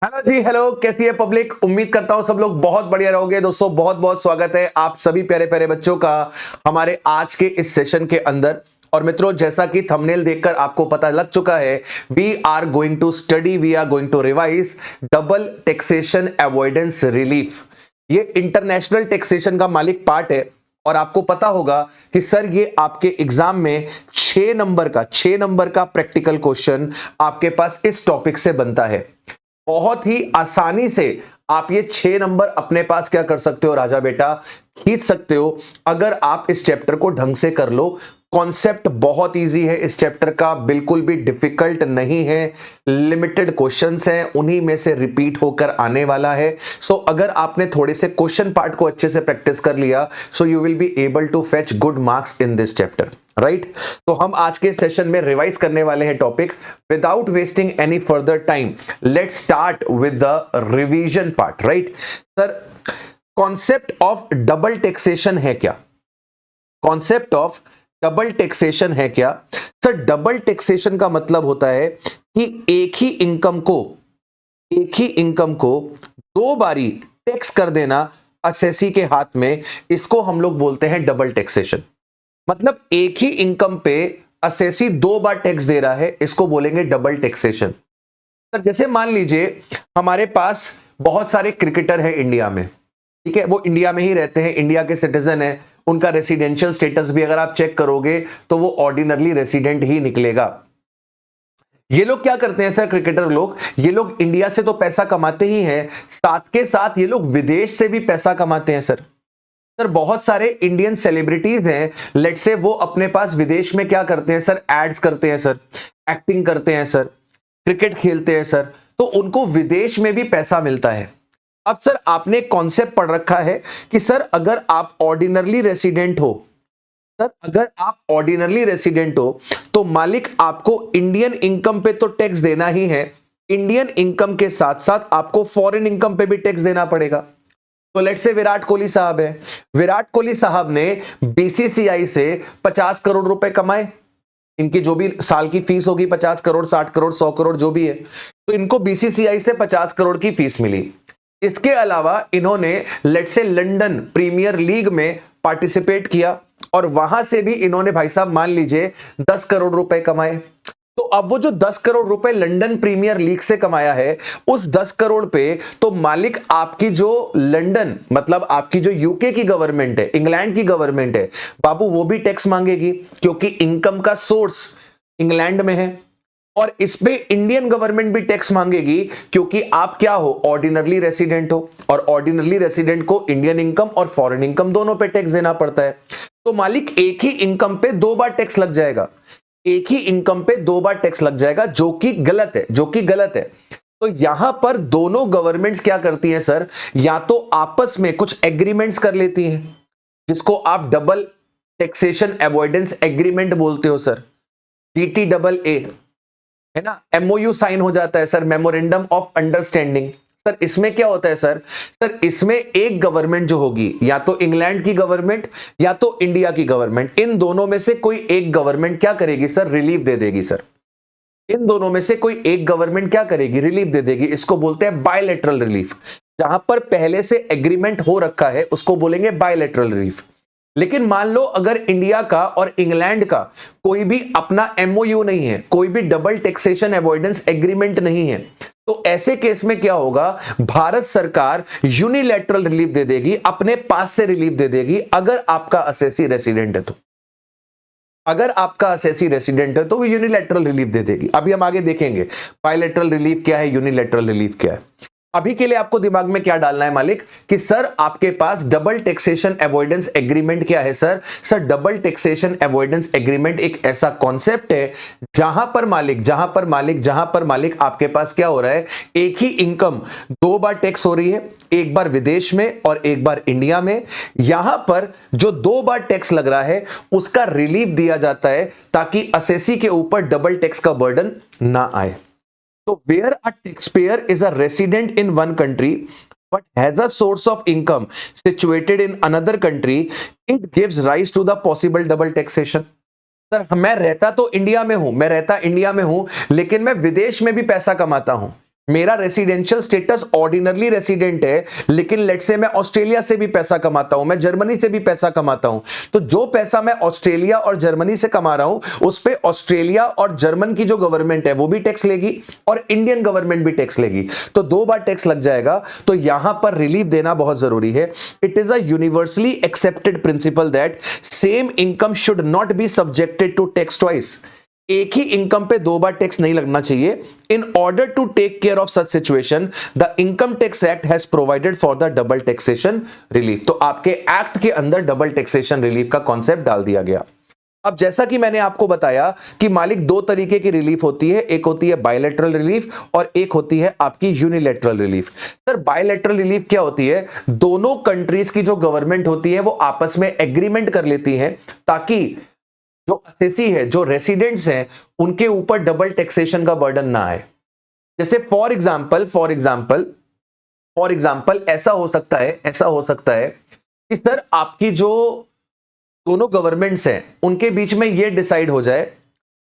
Hello जी, hello. कैसी है public? उम्मीद करता हूं सब लोग बहुत बढ़िया रहोगे। दोस्तों बहुत बहुत स्वागत है आप सभी प्यारे प्यारे बच्चों का हमारे आज के इस सेशन के अंदर। और मित्रों, जैसा कि थंबनेल देखकर आपको पता लग चुका है, we are going to study, we are going to revise double taxation avoidance relief. ये इंटरनेशनल टैक्सेशन का मालिक पार्ट है। और आपको पता होगा कि सर ये आपके एग्जाम में 6 नंबर का प्रैक्टिकल क्वेश्चन आपके पास इस टॉपिक से बनता है। बहुत ही आसानी से आप ये 6 नंबर अपने पास क्या कर सकते हो राजा बेटा, खींच सकते हो अगर आप इस चैप्टर को ढंग से कर लो। कॉन्सेप्ट बहुत इजी है इस चैप्टर का, बिल्कुल भी डिफिकल्ट नहीं है। लिमिटेड क्वेश्चंस हैं, उन्हीं में से रिपीट होकर आने वाला है। सो अगर आपने थोड़े से क्वेश्चन पार्ट को अच्छे से प्रैक्टिस कर लिया, so you will be able to fetch good marks in this chapter, right. तो हम आज के सेशन में रिवाइज करने वाले हैं topic. Without wasting any further time, let's start with the revision part, right. Sir, concept of double taxation है क्या? कॉन्सेप्ट ऑफ डबल टैक्सेशन है क्या? सर, डबल टैक्सेशन का मतलब होता है कि एक ही इनकम को दो बारी टैक्स कर देना असेसी के हाथ में, इसको हम लोग बोलते हैं डबल टैक्सेशन। मतलब एक ही इनकम पे असेसी दो बार टैक्स दे रहा है, इसको बोलेंगे डबल टैक्सेशन। सर, जैसे मान लीजिए हमारे पास बहुत सारे क्रिकेटर हैं इंडिया में, ठीक है, वो इंडिया में ही रहते हैं, इंडिया के सिटीजन हैं। उनका रेसिडेंशियल स्टेटस भी अगर आप चेक करोगे तो वो ऑर्डिनरली रेसिडेंट ही निकलेगा। ये लोग क्या करते हैं सर, क्रिकेटर लोग, ये लोग इंडिया से तो पैसा कमाते ही हैं, साथ के साथ ये लोग विदेश से भी पैसा कमाते हैं सर। सर, बहुत सारे इंडियन सेलिब्रिटीज हैं, लेट्स से वो अपने पास विदेश में क्या करते हैं सर, एड्स करते हैं सर, एक्टिंग करते हैं सर, क्रिकेट खेलते हैं सर, तो उनको विदेश में भी पैसा मिलता है। अब सर, आपने कॉन्सेप्ट पढ़ रखा है कि सर अगर आप ऑर्डिनरली रेसिडेंट हो, तो मालिक आपको इंडियन इनकम पे तो टैक्स देना ही है, इंडियन इनकम के साथ साथ आपको फॉरेन इनकम पे भी टैक्स देना पड़ेगा। तो लेट्स से विराट कोहली साहब है, विराट कोहली साहब ने बीसीसीआई से 50 करोड़ रुपए कमाए। इनकी जो भी साल की फीस होगी 50 करोड़, 60 करोड़, 100 करोड़ जो भी है, तो इनको बीसीसीआई से 50 करोड़ की फीस मिली। इसके अलावा इन्होंने लेट्स से लंदन प्रीमियर लीग में पार्टिसिपेट किया और वहां से भी इन्होंने भाई साहब मान लीजिए 10 करोड़ रुपए कमाए। तो अब वो जो 10 करोड़ रुपए लंदन प्रीमियर लीग से कमाया है, उस 10 करोड़ पे तो मालिक आपकी जो लंदन, मतलब आपकी जो यूके की गवर्नमेंट है, इंग्लैंड की गवर्नमेंट है बाबू, वो भी टैक्स मांगेगी, क्योंकि इनकम का सोर्स इंग्लैंड में है। और इस पे इंडियन गवर्नमेंट भी टैक्स मांगेगी, क्योंकि आप क्या हो, ऑर्डिनरली रेसिडेंट हो, और ऑर्डिनरली रेसिडेंट को इंडियन इनकम और फॉरेन इनकम दोनों पे टैक्स देना पड़ता है। तो मालिक एक ही इनकम पे दो बार टैक्स लग जाएगा, एक ही इनकम पे दो बार टैक्स लग जाएगा, जो कि गलत है। तो यहां पर दोनों गवर्नमेंट्स क्या करती हैं सर, या तो आपस में कुछ एग्रीमेंट्स कर लेती हैं, जिसको आप डबल टैक्सेशन अवॉइडेंस एग्रीमेंट बोलते हो सर, DTAA, है ना। MOU साइन हो जाता है sir, memorandum of understanding. Sir, इसमें क्या होता है सर, इसमें एक गवर्नमेंट जो होगी, या तो इंग्लैंड की गवर्नमेंट या तो इंडिया की गवर्नमेंट, इन दोनों में से कोई एक गवर्नमेंट क्या करेगी सर, रिलीफ दे देगी सर। इन दोनों में से कोई एक गवर्नमेंट क्या करेगी, रिलीफ दे देगी। इसको बोलते हैं बायलैटरल रिलीफ। जहां पर पहले से एग्रीमेंट हो रखा है उसको बोलेंगे बायलैटरल रिलीफ। लेकिन मान लो अगर इंडिया का और इंग्लैंड का कोई भी अपना MOU नहीं है, कोई भी डबल टैक्सेशन अवॉइडेंस एग्रीमेंट नहीं है, तो ऐसे केस में क्या होगा, भारत सरकार यूनिलैटरल रिलीफ दे देगी, अपने पास से रिलीफ दे देगी। अगर आपका असेसी रेसिडेंट है तो, तो वो यूनिलैटरल रिलीफ दे देगी। अभी हम आगे देखेंगे बायलैटरल रिलीफ क्या है, यूनिलैटरल रिलीफ क्या है। अभी के लिए आपको दिमाग में क्या डालना है मालिक, कि सर आपके पास डबल टैक्सेशन अवॉइडेंस एग्रीमेंट क्या है sir. Double taxation avoidance agreement एक ऐसा कॉन्सेप्ट है जहां पर मालिक आपके पास क्या हो रहा है, एक ही इनकम दो बार टैक्स हो रही है, एक बार विदेश में और एक बार इंडिया में। यहां पर जो दो बार टैक्स लग रहा है उसका रिलीफ दिया जाता है, ताकि असेसी के ऊपर डबल टैक्स का बर्डन ना आए। So where a taxpayer is a resident in one country but has a source of income situated in another country, it gives rise to the possible double taxation. Sir, मैं रहता India में हूं, लेकिन मैं विदेश में भी पैसा कमाता हूं। मेरा रेसिडेंशियल स्टेटस ऑर्डिनरली रेसिडेंट है, लेकिन लेट से मैं ऑस्ट्रेलिया से भी पैसा कमाता हूं, मैं जर्मनी से भी पैसा कमाता हूं, तो जो पैसा मैं ऑस्ट्रेलिया और जर्मनी से कमा रहा हूं उस पे ऑस्ट्रेलिया और जर्मन की जो गवर्नमेंट है वो भी टैक्स लेगी और इंडियन गवर्नमेंट भी टैक्स लेगी, तो 2 बार टैक्स लग जाएगा। तो यहां पर रिलीफ देना बहुत जरूरी है। It is a universally accepted principle that same income should not be subjected to tax twice. एक ही इनकम पे 2 बार टैक्स नहीं लगना चाहिए। In order to take care of such situation the income tax act has provided for the double taxation relief. तो आपके act के अंदर डबल टैक्सेशन रिलीफ का कॉन्सेप्ट डाल दिया गया। अब जैसा कि मैंने आपको बताया कि मालिक 2 तरीके की रिलीफ होती है, एक होती है बायलैटरल रिलीफ और एक होती है आपकी unilateral relief. Sir bilateral relief क्या होती है? दोनों कंट्रीज की जो गवर्नमेंट होती है वो आपस में एग्रीमेंट कर लेती है ताकि जो असेसी है, जो रेसिडेंट्स हैं, उनके ऊपर डबल टैक्सेशन का बर्डन ना आए। जैसे फॉर एग्जांपल ऐसा हो सकता है कि सर आपकी जो दोनों गवर्नमेंट्स हैं उनके बीच में यह डिसाइड हो जाए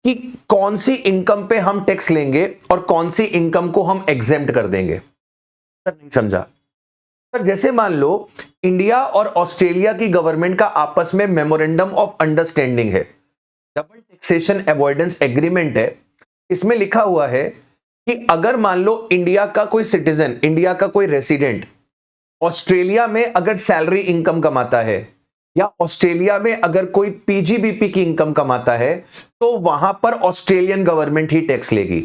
कि कौन सी इनकम पे हम टैक्स लेंगे और कौन सी इनकम को हम एग्जेम्प्ट कर देंगे। सर नहीं समझा। सर जैसे मान लो इंडिया और ऑस्ट्रेलिया की गवर्नमेंट का आपस में मेमोरेंडम ऑफ अंडरस्टैंडिंग है, डबल टैक्सेशन अवॉइडेंस एग्रीमेंट है। इसमें लिखा हुआ है कि अगर मान लो इंडिया का कोई सिटीजन, इंडिया का कोई रेसिडेंट ऑस्ट्रेलिया में अगर सैलरी इनकम कमाता है या ऑस्ट्रेलिया में अगर कोई पीजीबीपी की इनकम कमाता है तो वहां पर ऑस्ट्रेलियन गवर्नमेंट ही टैक्स लेगी।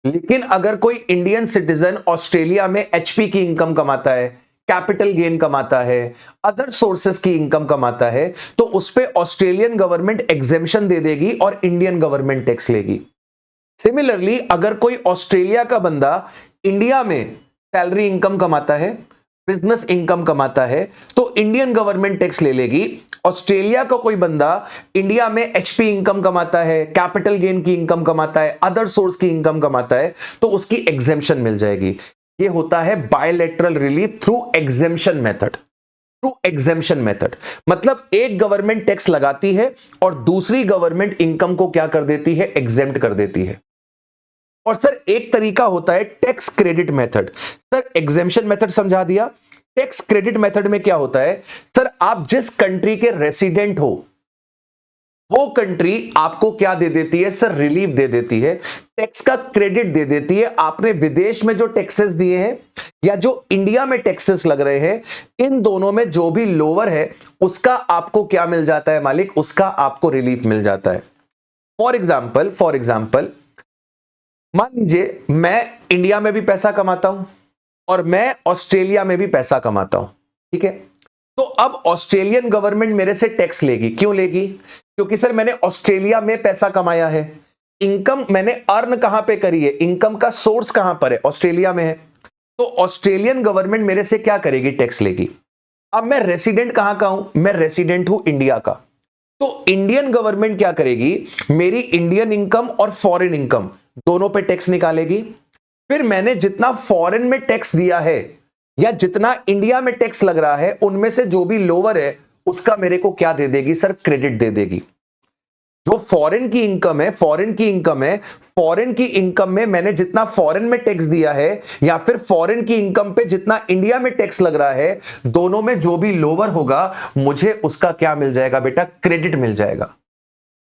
लेकिन अगर कोई इंडियन सिटीजन ऑस्ट्रेलिया में एचपी की इनकम कमाता है, कैपिटल गेन कमाता है, अदर सोर्सेस की इनकम कमाता है, तो उस पे ऑस्ट्रेलियन गवर्नमेंट एग्जेम्पशन दे देगी और इंडियन गवर्नमेंट टैक्स लेगी। सिमिलरली अगर कोई ऑस्ट्रेलिया का बंदा इंडिया में सैलरी इनकम कमाता है, बिजनेस इनकम कमाता है, तो इंडियन गवर्नमेंट टैक्स ले लेगी। ऑस्ट्रेलिया का कोई बंदा इंडिया में एचपी इनकम कमाता है, कैपिटल गेन की इनकम कमाता है, अदर सोर्स की इनकम कमाता है, तो उसकी एग्जेम्पशन मिल जाएगी। ये होता है bilateral relief through exemption method. मतलब एक गवर्नमेंट टैक्स लगाती है और दूसरी गवर्नमेंट इनकम को क्या कर देती है? एग्जेम्प्ट कर देती है। और सर एक तरीका होता है tax credit method. Sir exemption method समझा दिया। टैक्स क्रेडिट मेथड में क्या होता है? सर आप जिस कंट्री के रेसिडेंट हो वो कंट्री आपको क्या दे देती है? सर रिलीफ दे देती है, टैक्स का क्रेडिट दे देती है। आपने विदेश में जो टैक्सेस दिए हैं या जो इंडिया में टैक्सेस लग रहे हैं, इन दोनों में जो भी लोअर है उसका आपको क्या मिल जाता है मालिक? उसका आपको रिलीफ मिल जाता है। फॉर एग्जाम्पल मान लीजिए मैं इंडिया में भी पैसा कमाता हूं और मैं ऑस्ट्रेलिया में भी पैसा कमाता हूं, ठीक है? तो अब ऑस्ट्रेलियन गवर्नमेंट मेरे से टैक्स लेगी। क्यों लेगी? क्योंकि सर मैंने ऑस्ट्रेलिया में पैसा कमाया है, इनकम मैंने अर्न कहां पे करी है, इनकम का सोर्स कहां पर है? ऑस्ट्रेलिया में है। तो ऑस्ट्रेलियन गवर्नमेंट मेरे से क्या करेगी? टैक्स लेगी। अब मैं रेसिडेंट कहां का हूं? मैं रेसिडेंट हूं इंडिया का। तो इंडियन गवर्नमेंट क्या करेगी? मेरी इंडियन इनकम और फॉरेन इनकम दोनों पे टैक्स निकालेगी। फिर मैंने जितना फॉरेन में टैक्स दिया है या जितना इंडिया में टैक्स लग रहा है, उनमें से जो भी लोअर है उसका मेरे को क्या दे देगी? सर क्रेडिट दे देगी। जो फॉरेन की इनकम में मैंने जितना फॉरेन में टैक्स दिया है या फिर फॉरेन की इनकम पे जितना इंडिया में टैक्स लग रहा है, दोनों में जो भी लोअर होगा मुझे उसका क्या मिल जाएगा बेटा? क्रेडिट मिल जाएगा।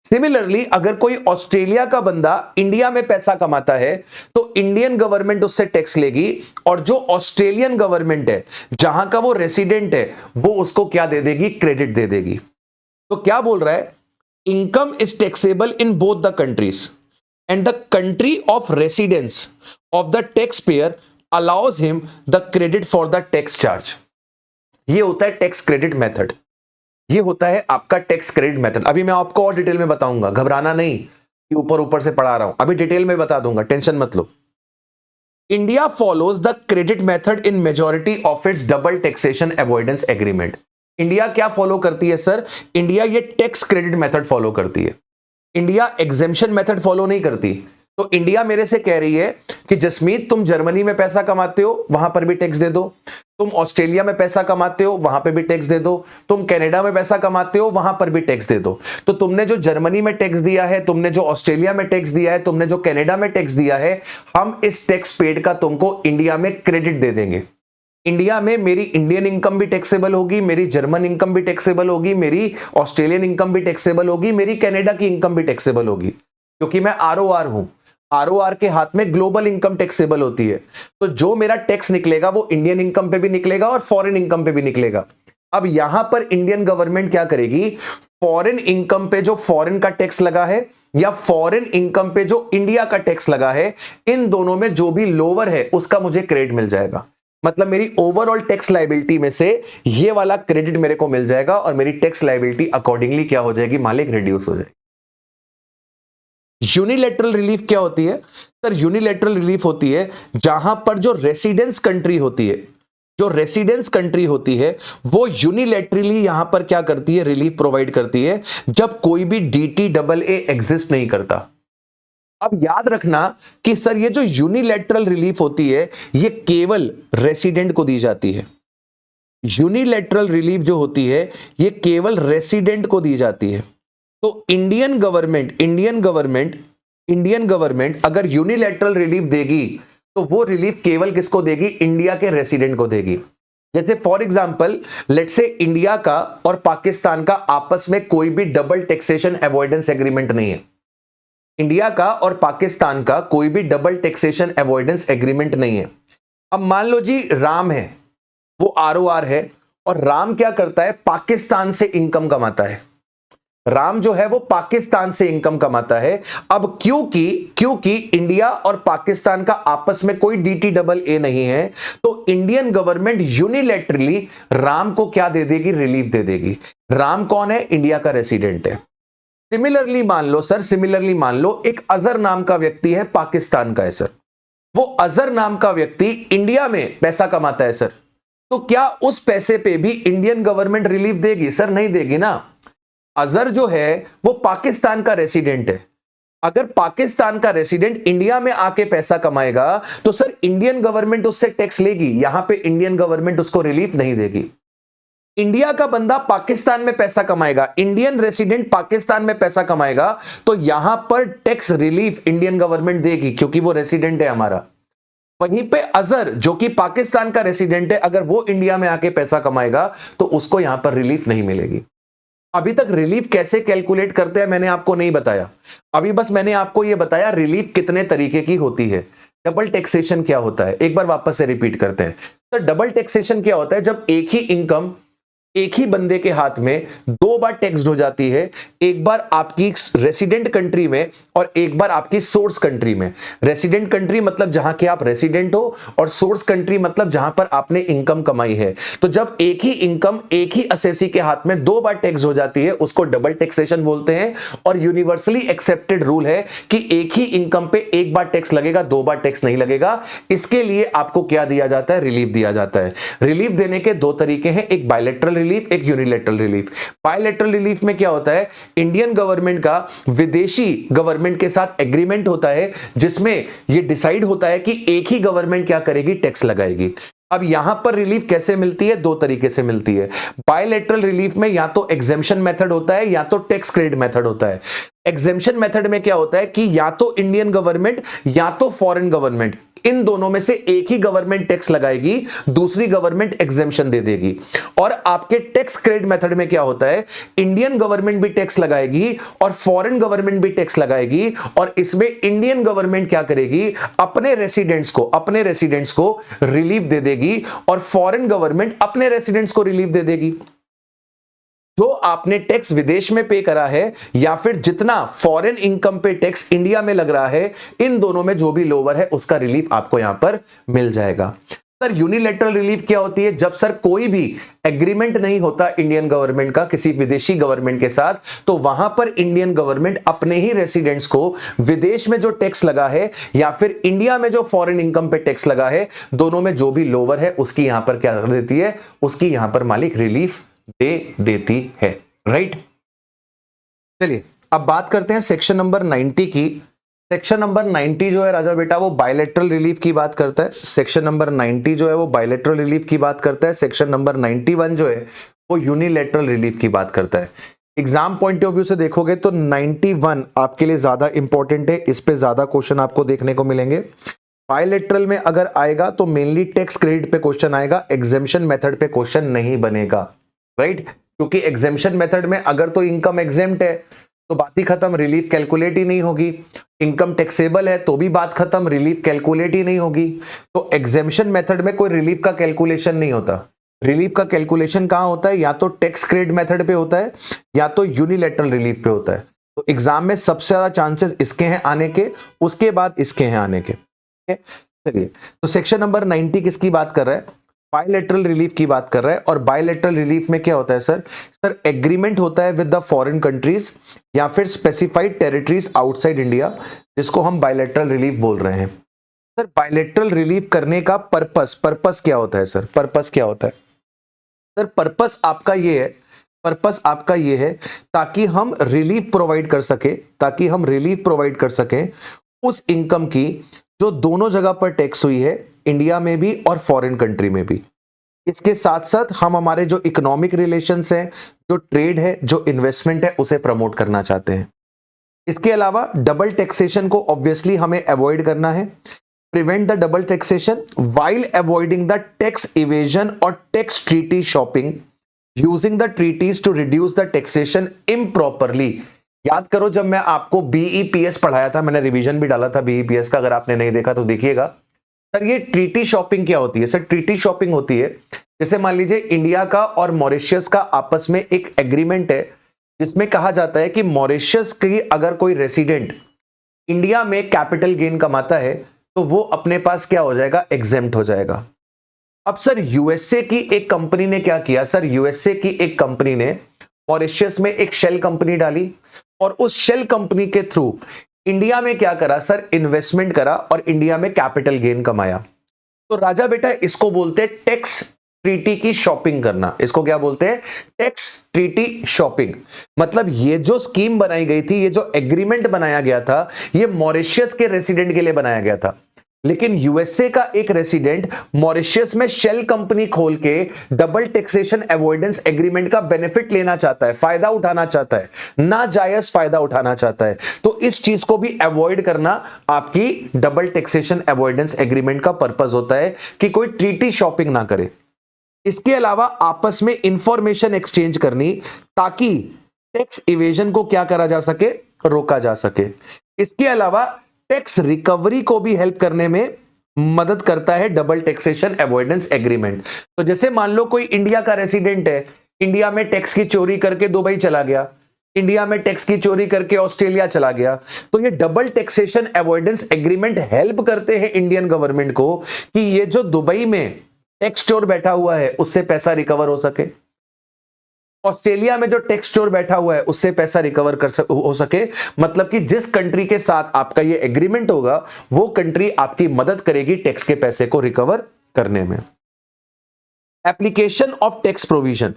सिमिलरली अगर कोई ऑस्ट्रेलिया का बंदा इंडिया में पैसा कमाता है तो इंडियन गवर्नमेंट उससे टैक्स लेगी और जो ऑस्ट्रेलियन गवर्नमेंट है जहां का वो रेसिडेंट है वो उसको क्या दे देगी? क्रेडिट दे देगी। तो क्या बोल रहा है? Income is taxable in both the countries and the country of residence of the tax payer allows him the credit for the tax charge. ये होता है टैक्स क्रेडिट मेथड। ये होता है आपका टैक्स क्रेडिट मेथड। अभी मैं आपको और डिटेल में बताऊंगा, घबराना नहीं कि ऊपर ऊपर से पढ़ा रहा हूं, अभी डिटेल में बता दूंगा, टेंशन मत लो। India follows the credit method in majority of its double taxation avoidance agreement. India क्या फॉलो करती है सर? इंडिया ये टैक्स क्रेडिट मेथड फॉलो करती है। इंडिया एग्जेम्पशन मेथड फॉलो नहीं करती। तो इंडिया मेरे से कह रही है कि जसमीत तुम जर्मनी में पैसा कमाते हो, वहां पर भी टैक्स दे दो, तुम ऑस्ट्रेलिया में पैसा कमाते हो, वहां पे भी टैक्स दे दो, तुम कनाडा में पैसा कमाते हो, वहां पर भी टैक्स दे दो। तो तुमने जो जर्मनी में टैक्स दिया है, तुमने जो ऑस्ट्रेलिया में टैक्स दिया है, तुमने जो कनाडा में टैक्स दिया है, हम इस टैक्स पेड का तुमको इंडिया में क्रेडिट दे देंगे। इंडिया में मेरी इंडियन इनकम भी टैक्सेबल होगी, मेरी जर्मन इनकम भी टैक्सेबल होगी, मेरी ऑस्ट्रेलियन इनकम भी टैक्सेबल होगी, मेरी कनाडा की इनकम भी टैक्सेबल होगी, क्योंकि मैं आरओआर हूं। आरओआर के हाथ में ग्लोबल इनकम टैक्सेबल होती है। तो जो मेरा टैक्स निकलेगा वो इंडियन इनकम पे भी निकलेगा और फॉरेन इनकम पे भी निकलेगा। अब यहां पर इंडियन गवर्नमेंट क्या करेगी, फॉरेन इनकम पे जो फॉरेन का टैक्स लगा है या फॉरेन इनकम पे जो इंडिया का टैक्स लगा है, इन दोनों में जो भी लोअर है उसका मुझे क्रेडिट मिल जाएगा। मतलब मेरी ओवरऑल टैक्स लायबिलिटी में से ये वाला क्रेडिट मेरे को मिल जाएगा और मेरी टैक्स लायबिलिटी अकॉर्डिंगली क्या हो जाएगी मालिक, रिड्यूस हो जाएगी। यूनिलैटरल रिलीफ क्या होती है सर? यूनिलैटरल रिलीफ होती है जहां पर जो रेसिडेंस कंट्री होती है, जो रेसिडेंस कंट्री होती है वो यूनिलैटरली यहां पर क्या करती है, रिलीफ प्रोवाइड करती है, जब कोई भी DTAA एग्जिस्ट नहीं करता। अब याद रखना कि सर ये जो यूनिलैटरल रिलीफ होती है ये केवल रेसिडेंट को दी जाती है। यूनिलैटरल रिलीफ जो होती है ये केवल रेसिडेंट को दी जाती है। तो इंडियन गवर्नमेंट अगर यूनिलैटरल रिलीफ देगी तो वो रिलीफ केवल किसको देगी, इंडिया के रेसिडेंट को देगी। जैसे for example let's say India का और पाकिस्तान का आपस में कोई भी डबल टैक्सेशन अवॉइडेंस एग्रीमेंट नहीं है। इंडिया का और पाकिस्तान का कोई भी डबल टैक्सेशन अवॉइडेंस एग्रीमेंट नहीं है। अब मान लो जी राम है, वो आरओआर है और राम क्या करता है, पाकिस्तान से इनकम कमाता है। राम जो है वो पाकिस्तान से इनकम कमाता है। अब क्योंकि इंडिया और पाकिस्तान का आपस में कोई DTAA नहीं है, तो इंडियन गवर्नमेंट यूनिलैटरली राम को क्या दे देगी, रिलीफ दे देगी। राम कौन है, इंडिया का रेसिडेंट है। सिमिलरली मान लो एक अजहर नाम का व्यक्ति है, पाकिस्तान का है सर। वो अजहर नाम का व्यक्ति इंडिया में पैसा कमाता है सर, तो क्या उस पैसे पे भी इंडियन गवर्नमेंट रिलीफ देगी? सर नहीं देगी ना। अजहर जो है वो पाकिस्तान का रेसिडेंट है। अगर पाकिस्तान का रेसिडेंट इंडिया में आके पैसा कमाएगा तो सर इंडियन गवर्नमेंट उससे टैक्स लेगी, यहां पे इंडियन गवर्नमेंट उसको रिलीफ नहीं देगी। इंडिया का बंदा पाकिस्तान में पैसा कमाएगा, इंडियन रेसिडेंट पाकिस्तान में पैसा कमाएगा, तो यहां पर टैक्स रिलीफ इंडियन गवर्नमेंट देगी क्योंकि वो रेसिडेंट है हमारा। वहीं पे अजहर जो कि पाकिस्तान का रेसिडेंट है, अगर वो इंडिया में आके पैसा कमाएगा तो उसको यहां पर रिलीफ नहीं मिलेगी। अभी तक रिलीफ कैसे कैलकुलेट करते हैं मैंने आपको नहीं बताया। अभी बस मैंने आपको यह बताया रिलीफ कितने तरीके की होती है। डबल टैक्सेशन क्या होता है, एक बार वापस से रिपीट करते हैं। तो डबल टैक्सेशन क्या होता है, जब एक ही इनकम एक ही बंदे के हाथ में दो बार टैक्स्ड हो जाती है, एक बार आपकी रेसिडेंट कंट्री में और एक बार आपकी सोर्स कंट्री में। रेसिडेंट कंट्री मतलब जहां के आप रेसिडेंट हो और सोर्स कंट्री मतलब जहां पर आपने इनकम कमाई है। तो जब एक ही इनकम एक ही असेसी के हाथ में दो बार टैक्स हो जाती है उसको डबल टैक्सेशन बोलते हैं। और यूनिवर्सली एक्सेप्टेड रूल है कि एक ही इनकम पे एक बार टैक्स लगेगा, दो बार टैक्स नहीं लगेगा। इसके लिए आपको क्या दिया जाता है, रिलीफ दिया जाता है। रिलीफ देने के दो तरीके हैं, एक बायलैटरल रिलीफ, एक यूनिलैटरल रिलीफ। बायलैटरल रिलीफ में क्या होता है, इंडियन गवर्नमेंट का विदेशी गवर्नमेंट के साथ एग्रीमेंट होता है जिसमें यह डिसाइड होता है कि एक ही गवर्नमेंट क्या करेगी, टैक्स लगाएगी। अब यहां पर रिलीफ कैसे मिलती है, दो तरीके से मिलती है। बायलैटरल रिलीफ में या तो एग्जेम्पशन मेथड होता है या तो टैक्स क्रेडिट मेथड होता है। एग्जेम्पशन मेथड में क्या होता है कि या तो इंडियन गवर्नमेंट या तो फॉरेन गवर्नमेंट, इन दोनों में से एक ही गवर्नमेंट टैक्स लगाएगी, दूसरी गवर्नमेंट एग्जेम्पशन दे देगी। और आपके टैक्स क्रेडिट मेथड में क्या होता है, इंडियन गवर्नमेंट भी टैक्स लगाएगी और फॉरेन गवर्नमेंट भी टैक्स लगाएगी। और इसमें इंडियन गवर्नमेंट क्या करेगी, अपने रेसिडेंट्स को रिलीफ दे देगी और फॉरेन गवर्नमेंट अपने रेसिडेंट्स को रिलीफ दे देगी। जो आपने टैक्स विदेश में पे करा है या फिर जितना फॉरेन इनकम पे टैक्स इंडिया में लग रहा है, इन दोनों में जो भी लोअर है उसका रिलीफ आपको यहां पर मिल जाएगा। सर यूनिलैटरल रिलीफ क्या होती है, जब सर कोई भी एग्रीमेंट नहीं होता इंडियन गवर्नमेंट का किसी विदेशी गवर्नमेंट के साथ, तो वहां पर इंडियन गवर्नमेंट अपने ही रेसिडेंट्स को विदेश में जो टैक्स लगा है या फिर इंडिया में जो फॉरेन इनकम पे टैक्स लगा है, दोनों में जो भी लोअर है उसकी यहां पर क्या कर देती है, उसकी यहां पर मालिक रिलीफ दे देती है। राइट, चलिए अब बात करते हैं सेक्शन नंबर 90 की। सेक्शन नंबर 90 जो है राजा बेटा वो बायलैटरल रिलीफ की बात करता है। सेक्शन नंबर 90 जो है वो बायलैटरल रिलीफ की बात करता है। सेक्शन नंबर 91 जो है वो यूनिलैटरल रिलीफ की बात करता है। एग्जाम पॉइंट ऑफ व्यू से देखोगे तो 91 आपके लिए ज्यादा इंपॉर्टेंट है, इस पे ज्यादा क्वेश्चन आपको देखने को मिलेंगे। बायलैटरल में अगर आएगा तो मेनली टैक्स क्रेडिट पे क्वेश्चन आएगा, एग्जेम्पशन मेथड पे क्वेश्चन नहीं बनेगा, राइट? क्योंकि एग्जेम्पशन मेथड में अगर तो इनकम एग्जेम्प्ट है तो बात ही खत्म, रिलीफ कैलकुलेट ही नहीं होगी। इनकम टैक्सेबल है तो भी बात खत्म, रिलीफ कैलकुलेट ही नहीं होगी। तो एग्जेम्पशन मेथड में कोई रिलीफ का कैलकुलेशन नहीं होता। रिलीफ का कैलकुलेशन कहां होता है? या तो टैक्स क्रेडिट मेथड पे होता है या तो यूनिलैटरल रिलीफ पे होता है। तो एग्जाम में सबसे ज्यादा चांसेस इसके हैं आने के, उसके बाद इसके हैं आने के। चलिए, तो सेक्शन नंबर 90 किसकी बात कर रहा है? बायलैटरल रिलीफ की बात कर रहा है। और बायलैटरल रिलीफ में क्या होता है सर? सर एग्रीमेंट होता है विद द फॉरेन कंट्रीज या फिर स्पेसिफाइड टेरिटरीज आउटसाइड इंडिया, जिसको हम बायलैटरल रिलीफ बोल रहे हैं। सर बायलैटरल रिलीफ करने का पर्पस क्या होता है सर? पर्पस क्या होता है सर? पर्पस आपका ये है ताकि हम रिलीफ प्रोवाइड कर सके, उस इनकम की जो दोनों जगह पर टैक्स हुई है, इंडिया में भी और फॉरेन कंट्री में भी। इसके साथ साथ हम हमारे जो इकोनॉमिक रिलेशंस हैं, जो ट्रेड है, जो इन्वेस्टमेंट है, उसे प्रमोट करना चाहते हैं। इसके अलावा डबल टैक्सेशन को ऑब्वियसली हमें अवॉइड करना है। Prevent the double taxation while avoiding the tax evasion और tax treaty shopping using the treaties to reduce the taxation improperly. याद करो जब मैं आपको बीईपीएस पढ़ाया था, मैंने रिवीजन भी डाला था बीईपीएस का, अगर आपने नहीं देखा तो देखिएगा। सर ये ट्रीटी शॉपिंग क्या होती है? सर ट्रीटी शॉपिंग होती है, जैसे मान लीजिए इंडिया का और मॉरिशस का आपस में एक एग्रीमेंट है जिसमें कहा जाता है कि मॉरिशस की अगर कोई रेसिडेंट इंडिया में कैपिटल गेन कमाता है तो वो अपने पास क्या हो जाएगा? एग्जेम्प्ट हो जाएगा। अब सर यूएसए की एक कंपनी ने क्या किया? सर यूएसए की एक कंपनी ने मॉरिशस में एक शेल कंपनी डाली और उस शेल कंपनी के थ्रू इंडिया में क्या करा सर? इन्वेस्टमेंट करा और इंडिया में कैपिटल गेन कमाया। तो राजा बेटा इसको बोलते हैं टैक्स ट्रीटी की शॉपिंग करना। इसको क्या बोलते हैं? Tax treaty shopping. मतलब ये जो स्कीम बनाई गई थी, ये जो एग्रीमेंट बनाया गया था, ये मॉरिशस के रेसिडेंट के लिए बनाया गया था। लेकिन यूएसए का एक रेसिडेंट मॉरिशस में शेल कंपनी खोल के डबल टैक्सेशन अवॉइडेंस एग्रीमेंट का बेनिफिट लेना चाहता है, फायदा उठाना चाहता है, नाजायज फायदा उठाना चाहता है। तो इस चीज को भी अवॉइड करना आपकी डबल टैक्सेशन अवॉइडेंस एग्रीमेंट का पर्पस होता है कि कोई ट्रीटी शॉपिंग ना करे। इसके अलावा आपस में इंफॉर्मेशन एक्सचेंज करनी ताकि टैक्स इवेजन को क्या करा जा सके? रोका जा सके। इसके अलावा टैक्स रिकवरी को भी हेल्प करने में मदद करता है डबल टैक्सेशन अवॉइडेंस एग्रीमेंट। तो जैसे मान लो कोई इंडिया का रेसिडेंट है, इंडिया में टैक्स की चोरी करके दुबई चला गया, इंडिया में टैक्स की चोरी करके ऑस्ट्रेलिया चला गया, तो ये double taxation avoidance agreement help करते हैं इंडियन गवर्नमेंट को कि ये जो दुबई में टैक्स चोर बैठा हुआ है उससे पैसा रिकवर हो सके, ऑस्ट्रेलिया में जो टैक्स चोर बैठा हुआ है उससे पैसा रिकवर हो सके। मतलब कि जिस कंट्री के साथ आपका ये एग्रीमेंट होगा वो कंट्री आपकी मदद करेगी टैक्स के पैसे को रिकवर करने में। Application of tax provision,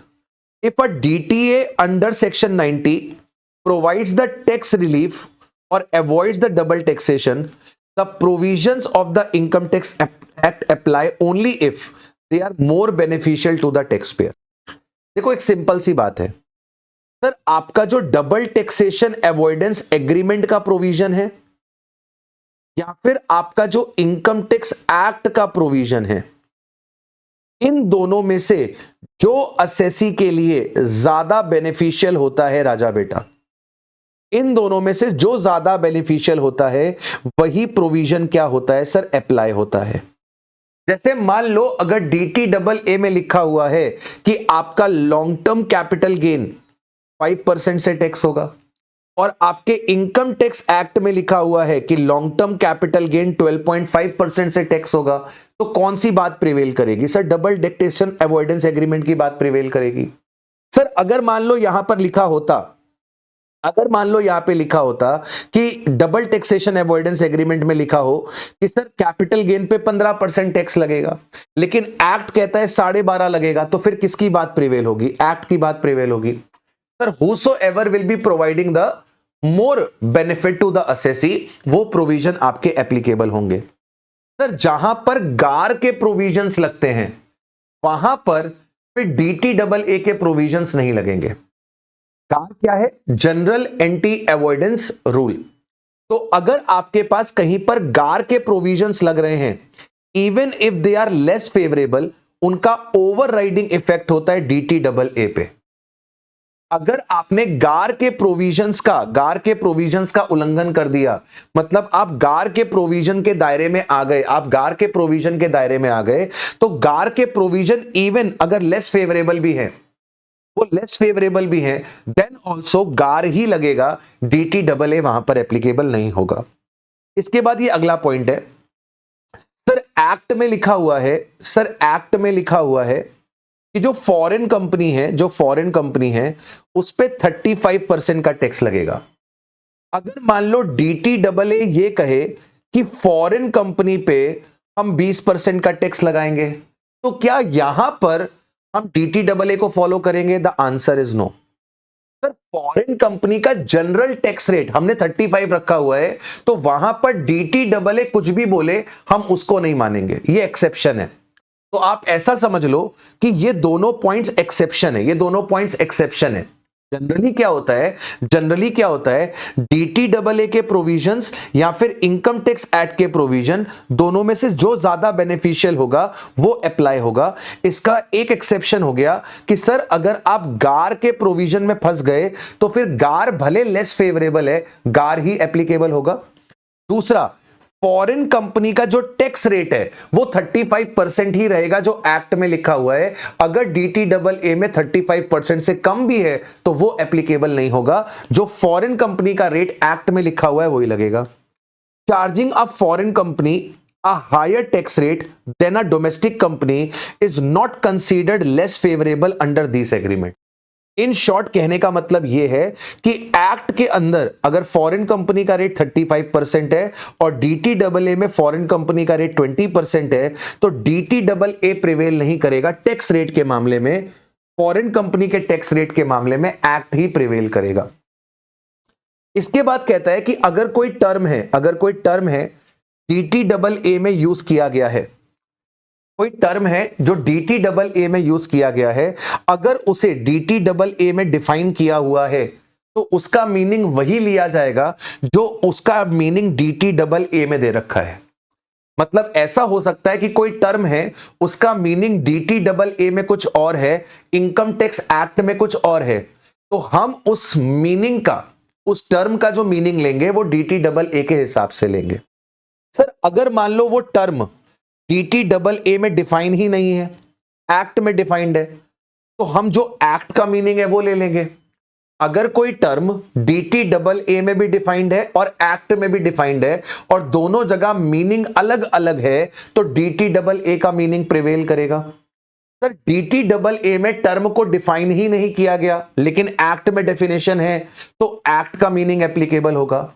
if a DTA under section 90 provides the tax relief और avoids the double taxation, the provisions of the income tax act apply only if they are more beneficial to the taxpayer. देखो एक simple सी बात है sir, आपका जो double taxation avoidance agreement का provision है या फिर आपका जो इनकम टैक्स एक्ट का प्रोविजन है, इन दोनों में से जो असेसी के लिए ज्यादा बेनिफिशियल होता है राजा बेटा, इन दोनों में से जो ज्यादा बेनिफिशियल होता है वही प्रोविजन क्या होता है सर? अप्लाई होता है। जैसे मान लो अगर DTAA में लिखा हुआ है कि आपका लॉन्ग टर्म कैपिटल गेन 5% से टैक्स होगा और आपके इनकम टैक्स एक्ट में लिखा हुआ है कि लॉन्ग टर्म कैपिटल गेन 12.5% से टैक्स होगा, तो कौन सी बात प्रिवेल करेगी sir? Double taxation avoidance agreement की बात प्रिवेल करेगी। सर अगर मान लो यहां पर लिखा होता, अगर मान लो यहां पे लिखा होता कि डबल टैक्सेशन अवॉइडेंस एग्रीमेंट में लिखा हो कि सर कैपिटल गेन पे 15% टैक्स लगेगा, लेकिन एक्ट कहता है 12.5 लगेगा, तो फिर किसकी बात प्रिवेल होगी? एक्ट की बात प्रिवेल होगी। Sir whosoever will be providing the more benefit to the assessee, वो प्रोविजन आपके एप्लीकेबल होंगे। सर जहां पर गार के प्रोविजंस लगते हैं वहां पर फिर DTAA के प्रोविजंस नहीं लगेंगे। गार क्या है? General anti avoidance rule. तो अगर आपके पास कहीं पर गार के प्रोविजंस लग रहे हैं, even if they are less favourable, उनका ओवरराइडिंग इफेक्ट होता है DTAA पे। अगर आपने गार के प्रोविजंस का उल्लंघन कर दिया, मतलब आप गार के प्रोविजन के दायरे में आ गए, आप गार के प्रोविजन के दायरे में आ गए, तो गार के प्रोविजन इवन अगर लेस फेवरेबल भी है, वो लेस फेवरेबल भी है, देन ऑल्सो गार ही लगेगा, DTAA वहां पर एप्लीकेबल नहीं होगा। इसके बाद ये अगला पॉइंट है, सर एक्ट में लिखा हुआ है कि जो फॉरेन कंपनी है उस पे 35% का टैक्स लगेगा। अगर मान लो DTAA ये कहे कि फॉरेन कंपनी पे हम 20% का टैक्स लगाएंगे, तो क्या यहां पर हम DTAA को फॉलो करेंगे? The answer is no. Sir foreign company का जनरल टैक्स रेट हमने 35 रखा हुआ है, तो वहां पर DTAA कुछ भी बोले हम उसको नहीं मानेंगे, ये एक्सेप्शन है। तो आप ऐसा समझ लो कि ये दोनों पॉइंट्स एक्सेप्शन है, जनरली क्या होता है DTAA के प्रोविजंस या फिर इनकम टैक्स एक्ट के प्रोविजन, दोनों में से जो ज्यादा बेनिफिशियल होगा वो अप्लाई होगा। इसका एक एक्सेप्शन हो गया कि सर अगर आप गार के प्रोविजन में फंस गए तो फिर गार भले लेस फेवरेबल है, गार ही एप्लीकेबल होगा। दूसरा, फॉरेन कंपनी का जो टैक्स रेट है वो 35% ही रहेगा जो एक्ट में लिखा हुआ है। अगर DTAA में 35% से कम भी है तो वो एप्लीकेबल नहीं होगा, जो फॉरेन कंपनी का रेट एक्ट में लिखा हुआ है वही लगेगा। Charging a foreign company a higher tax rate than a domestic company is not considered less favorable under this agreement। In short कहने का मतलब यह है कि एक्ट के अंदर अगर फॉरेन कंपनी का रेट 35% है और DTAA में फॉरेन कंपनी का रेट 20% है, तो DTAA प्रिवेल नहीं करेगा टैक्स रेट के मामले में, फॉरेन कंपनी के टैक्स रेट के मामले में एक्ट ही प्रिवेल करेगा। इसके बाद कहता है कि अगर कोई टर्म है DTAA में यूज किया गया है, कोई टर्म है जो DTAA में यूज किया गया है, अगर उसे DTAA में डिफाइन किया हुआ है तो उसका मीनिंग वही लिया जाएगा जो उसका मीनिंग DTAA में दे रखा है। मतलब ऐसा हो सकता है कि कोई टर्म है उसका मीनिंग DTAA में कुछ और है, इनकम टैक्स एक्ट में कुछ और है, तो हम उस मीनिंग का, उस टर्म का जो मीनिंग लेंगे वो DTAA के हिसाब से लेंगे। सर अगर मान लो वो टर्म DTAA में डिफाइन ही नहीं है, एक्ट में डिफाइंड है, तो हम जो एक्ट का मीनिंग है वो ले लेंगे। अगर कोई टर्म DTAA में भी डिफाइंड है और एक्ट में भी डिफाइंड है और दोनों जगह मीनिंग अलग अलग है, तो DTAA का मीनिंग प्रिवेल करेगा। सर DTAA में टर्म को डिफाइन ही नहीं किया गया लेकिन एक्ट में डेफिनेशन है, तो एक्ट का मीनिंग एप्लीकेबल होगा।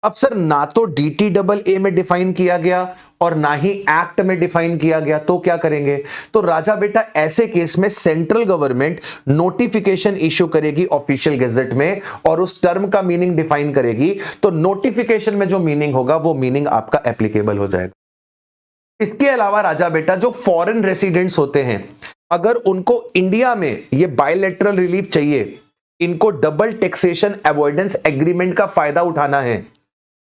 अब सर ना तो DTAA में डिफाइन किया गया और ना ही एक्ट में डिफाइन किया गया, तो क्या करेंगे? तो राजा बेटा ऐसे केस में सेंट्रल गवर्नमेंट नोटिफिकेशन इश्यू करेगी ऑफिशियल गैजेट में और उस टर्म का मीनिंग डिफाइन करेगी, तो नोटिफिकेशन में जो मीनिंग होगा वो मीनिंग आपका एप्लीकेबल हो जाएगा। इसके अलावा राजा बेटा जो फॉरेन रेसिडेंट्स होते हैं, अगर उनको इंडिया में ये बायलैटरल रिलीफ चाहिए, इनको डबल टैक्सेशन अवॉइडेंस एग्रीमेंट का फायदा उठाना है,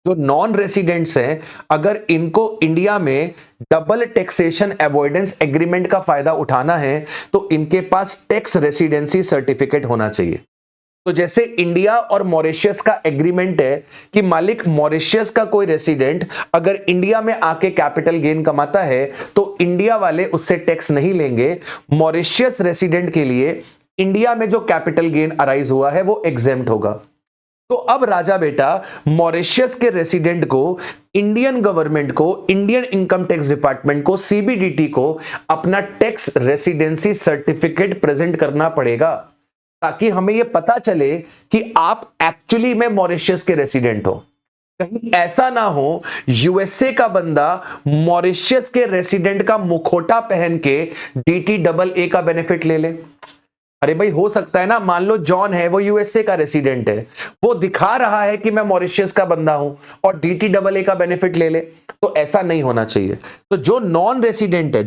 जो नॉन रेसिडेंट्स हैं अगर इनको इंडिया में डबल टैक्सेशन अवॉइडेंस एग्रीमेंट का फायदा उठाना है, तो इनके पास टैक्स रेसिडेंसी सर्टिफिकेट होना चाहिए। तो जैसे इंडिया और मॉरिशस का एग्रीमेंट है कि मालिक मॉरिशस का कोई रेसिडेंट अगर इंडिया में आके कैपिटल गेन कमाता है तो इंडिया वाले उससे टैक्स नहीं लेंगे, मॉरिशस रेसिडेंट के लिए इंडिया में जो कैपिटल गेन अराइज हुआ है वो एग्जेम्प्ट होगा। तो अब राजा बेटा मॉरिशस के रेसिडेंट को, इंडियन गवर्नमेंट को, इंडियन इनकम टैक्स डिपार्टमेंट को, CBDT को अपना टैक्स रेसिडेंसी सर्टिफिकेट प्रेजेंट करना पड़ेगा, ताकि हमें यह पता चले कि आप एक्चुअली में मॉरिशस के रेसिडेंट हो। कहीं ऐसा ना हो USA का बंदा मॉरिशस के रेसिडेंट का मुखौटा पहन के DTAA का बेनिफिट ले ले। अरे भाई हो सकता है ना, मान लो जॉन है वो यूएसए का रेसिडेंट है, वो दिखा रहा है कि मैं मॉरिशस का बंदा हूं और डीटीडबलए का बेनिफिट ले ले, तो ऐसा नहीं होना चाहिए। तो जो नॉन रेसिडेंट है,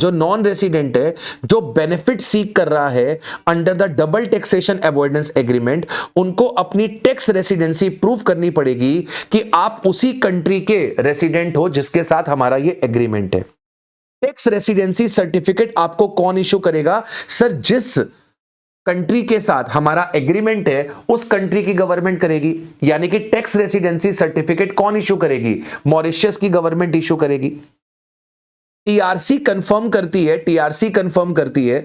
जो बेनिफिट सीख कर रहा है under the double taxation avoidance agreement, उनको अपनी टैक्स रेसिडेंसी प्रूव करनी पड़ेगी कि आप उसी कंट्री के रेसिडेंट हो जिसके साथ हमारा ये एग्रीमेंट है। टैक्स रेसिडेंसी सर्टिफिकेट आपको कौन इशू करेगा? सर, जिस कंट्री के साथ हमारा एग्रीमेंट है उस कंट्री की गवर्नमेंट करेगी। यानी कि टैक्स रेसिडेंसी सर्टिफिकेट कौन इशू करेगी? मॉरिशस की गवर्नमेंट इशू करेगी। टीआरसी कंफर्म करती है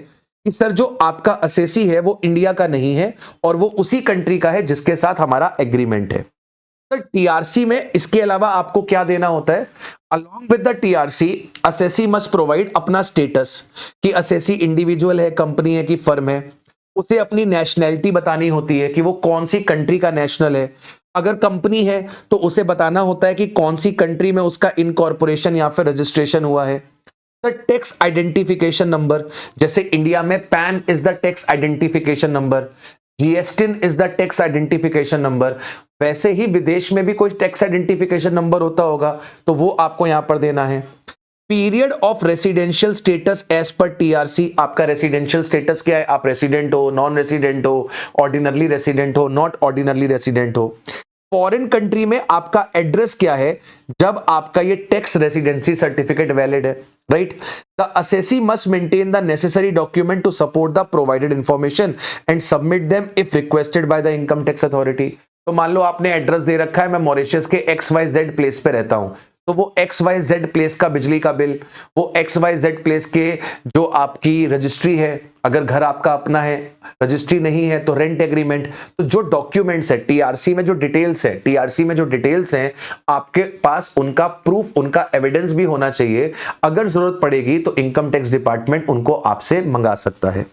कि सर जो आपका असेसी है वो इंडिया का नहीं है और वो उसी कंट्री का है जिसके साथ हमारा एग्रीमेंट है। सर टीआरसी में इसके अलावा आपको क्या देना होता है? Along with the TRC assessee must provide अपना स्टेटस, कि असेसी इंडिविजुअल है, कंपनी है कि फर्म है। उसे अपनी नेशनैलिटी बतानी होती है कि वो कौन सी कंट्री का नेशनल है। अगर कंपनी है तो उसे बताना होता है कि कौन सी कंट्री में उसका इनकॉर्पोरेशन या फिर रजिस्ट्रेशन हुआ है। टैक्स आइडेंटिफिकेशन नंबर, जैसे इंडिया में PAN is the tax identification number, GSTIN is the tax identification number, वैसे ही विदेश में भी कोई टैक्स आइडेंटिफिकेशन नंबर होता होगा तो वो आपको यहां पर देना है। Period of residential status as per TRC, आपका रेसिडेंशियल स्टेटस क्या है? आप रेसिडेंट हो, नॉन रेसिडेंट हो, ऑर्डिनरली रेसिडेंट हो, नॉट ऑर्डिनरली रेसिडेंट हो। फॉरेन कंट्री में आपका एड्रेस क्या है जब आपका ये टैक्स रेसिडेंसी सर्टिफिकेट वैलिड है, right? The assessee must maintain the necessary document to support the provided information and submit them if requested by the income tax authority. तो मान लो आपने एड्रेस दे रखा है, मैं मॉरिशस के XYZ प्लेस पे रहता हूं, तो वो XYZ प्लेस का बिजली का बिल, वो XYZ प्लेस के जो आपकी रजिस्ट्री है, अगर घर आपका अपना है, रजिस्ट्री नहीं है तो रेंट एग्रीमेंट, तो जो डॉक्यूमेंट्स है टीआरसी में, जो डिटेल्स हैं आपके पास, उनका प्रूफ, उनका एविडेंस भी होना चाहिए। अगर जरूरत पड़ेगी तो इनकम टैक्स डिपार्टमेंट उनको आपसे मंगा सकता है।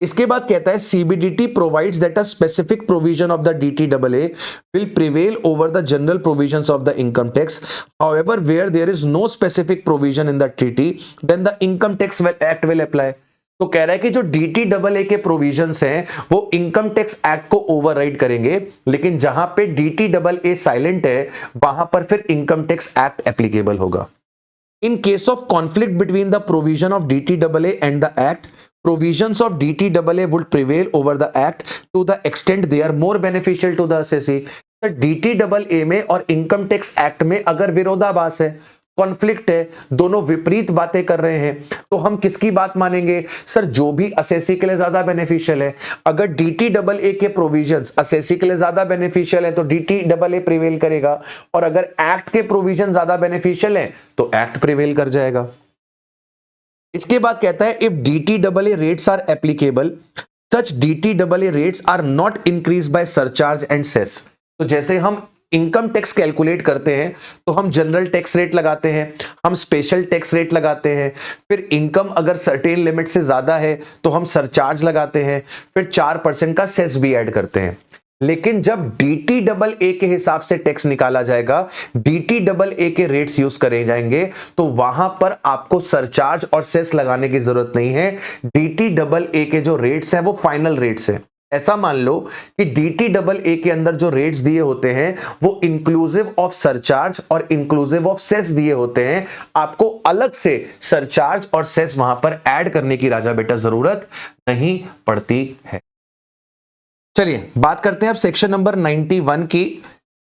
इसके बाद कहता है CBDT provides that a specific provision of the डीटीडबलए will prevail over the general provisions of the income tax, however where there is no specific provision in the treaty then the income tax act will apply. तो कह रहा है कि जो डीटीडबलए के provisions हैं वो इनकम टैक्स एक्ट को ओवरराइड करेंगे, लेकिन जहां पे डीटीडबलए साइलेंट है वहां पर फिर इनकम टैक्स एक्ट एप्लीकेबल होगा। In case of conflict between the provision of DTAA and the Act, provisions of DTAA would prevail over the Act to the extent they are more beneficial to the assessee. DTAA में और income tax act में अगर विरोधाभास है, conflict है, दोनों विपरीत बातें कर रहे हैं, तो हम किसकी बात मानेंगे? सर, जो भी असेसी के लिए ज्यादा बेनिफिशियल है। अगर डीटीडबलए के प्रोविजंस असेसी के लिए ज्यादा बेनिफिशियल है तो डीटीडबलए प्रिवेल करेगा, और अगर एक्ट के प्रोविजन ज्यादा बेनिफिशियल है तो एक्ट प्रिवेल कर जाएगा। इसके बाद कहता है if डीटीडबलए rates are applicable such डीटीडबलए rates are not increase by surcharge and cess. तो जैसे हम इनकम टैक्स कैलकुलेट करते हैं तो हम जनरल टैक्स रेट लगाते हैं, हम स्पेशल टैक्स रेट लगाते हैं, फिर इनकम अगर सर्टेन लिमिट से ज्यादा है तो हम सरचार्ज लगाते हैं, फिर 4% का सेस भी ऐड करते हैं। लेकिन जब डीटीडबलए के हिसाब से टैक्स निकाला जाएगा, डीटीडबलए के रेट्स यूज करे जाएंगे, तो वहां पर आपको सरचार्ज और सेस लगाने की जरूरत नहीं है। डीटीडबलए के जो रेट्स हैं वो फाइनल रेट्स हैं। ऐसा मान लो कि डीटीडबलए के अंदर जो रेट्स दिए होते हैं वो इंक्लूसिव ऑफ सरचार्ज और इंक्लूसिव ऑफ सेस दिए होते हैं। आपको अलग से सरचार्ज और सेस वहां पर ऐड करने की राजा बेटा जरूरत नहीं पड़ती है। चलिए बात करते हैं अब सेक्शन नंबर 91 की,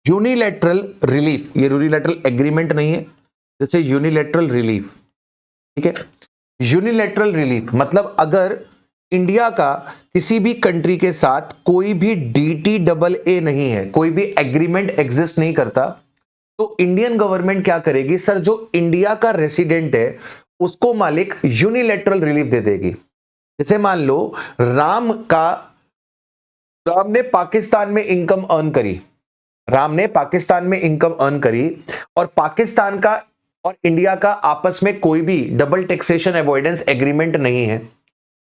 यूनिलैटरल रिलीफ। ये यूनिलैटरल एग्रीमेंट नहीं है, जैसे यूनिलैटरल रिलीफ, ठीक है। यूनिलैटरल रिलीफ मतलब अगर इंडिया का किसी भी कंट्री के साथ कोई भी डीटीडबलए नहीं है, कोई भी एग्रीमेंट एग्जिस्ट नहीं करता, तो इंडियन गवर्नमेंट क्या करेगी? सर, जो इंडिया का रेसिडेंट है उसको मालिक यूनिलैटरल रिलीफ दे देगी। जैसे मान लो राम ने पाकिस्तान में इनकम अर्न करी, और पाकिस्तान का और इंडिया का आपस में कोई भी डबल टैक्सेशन अवॉइडेंस एग्रीमेंट नहीं है,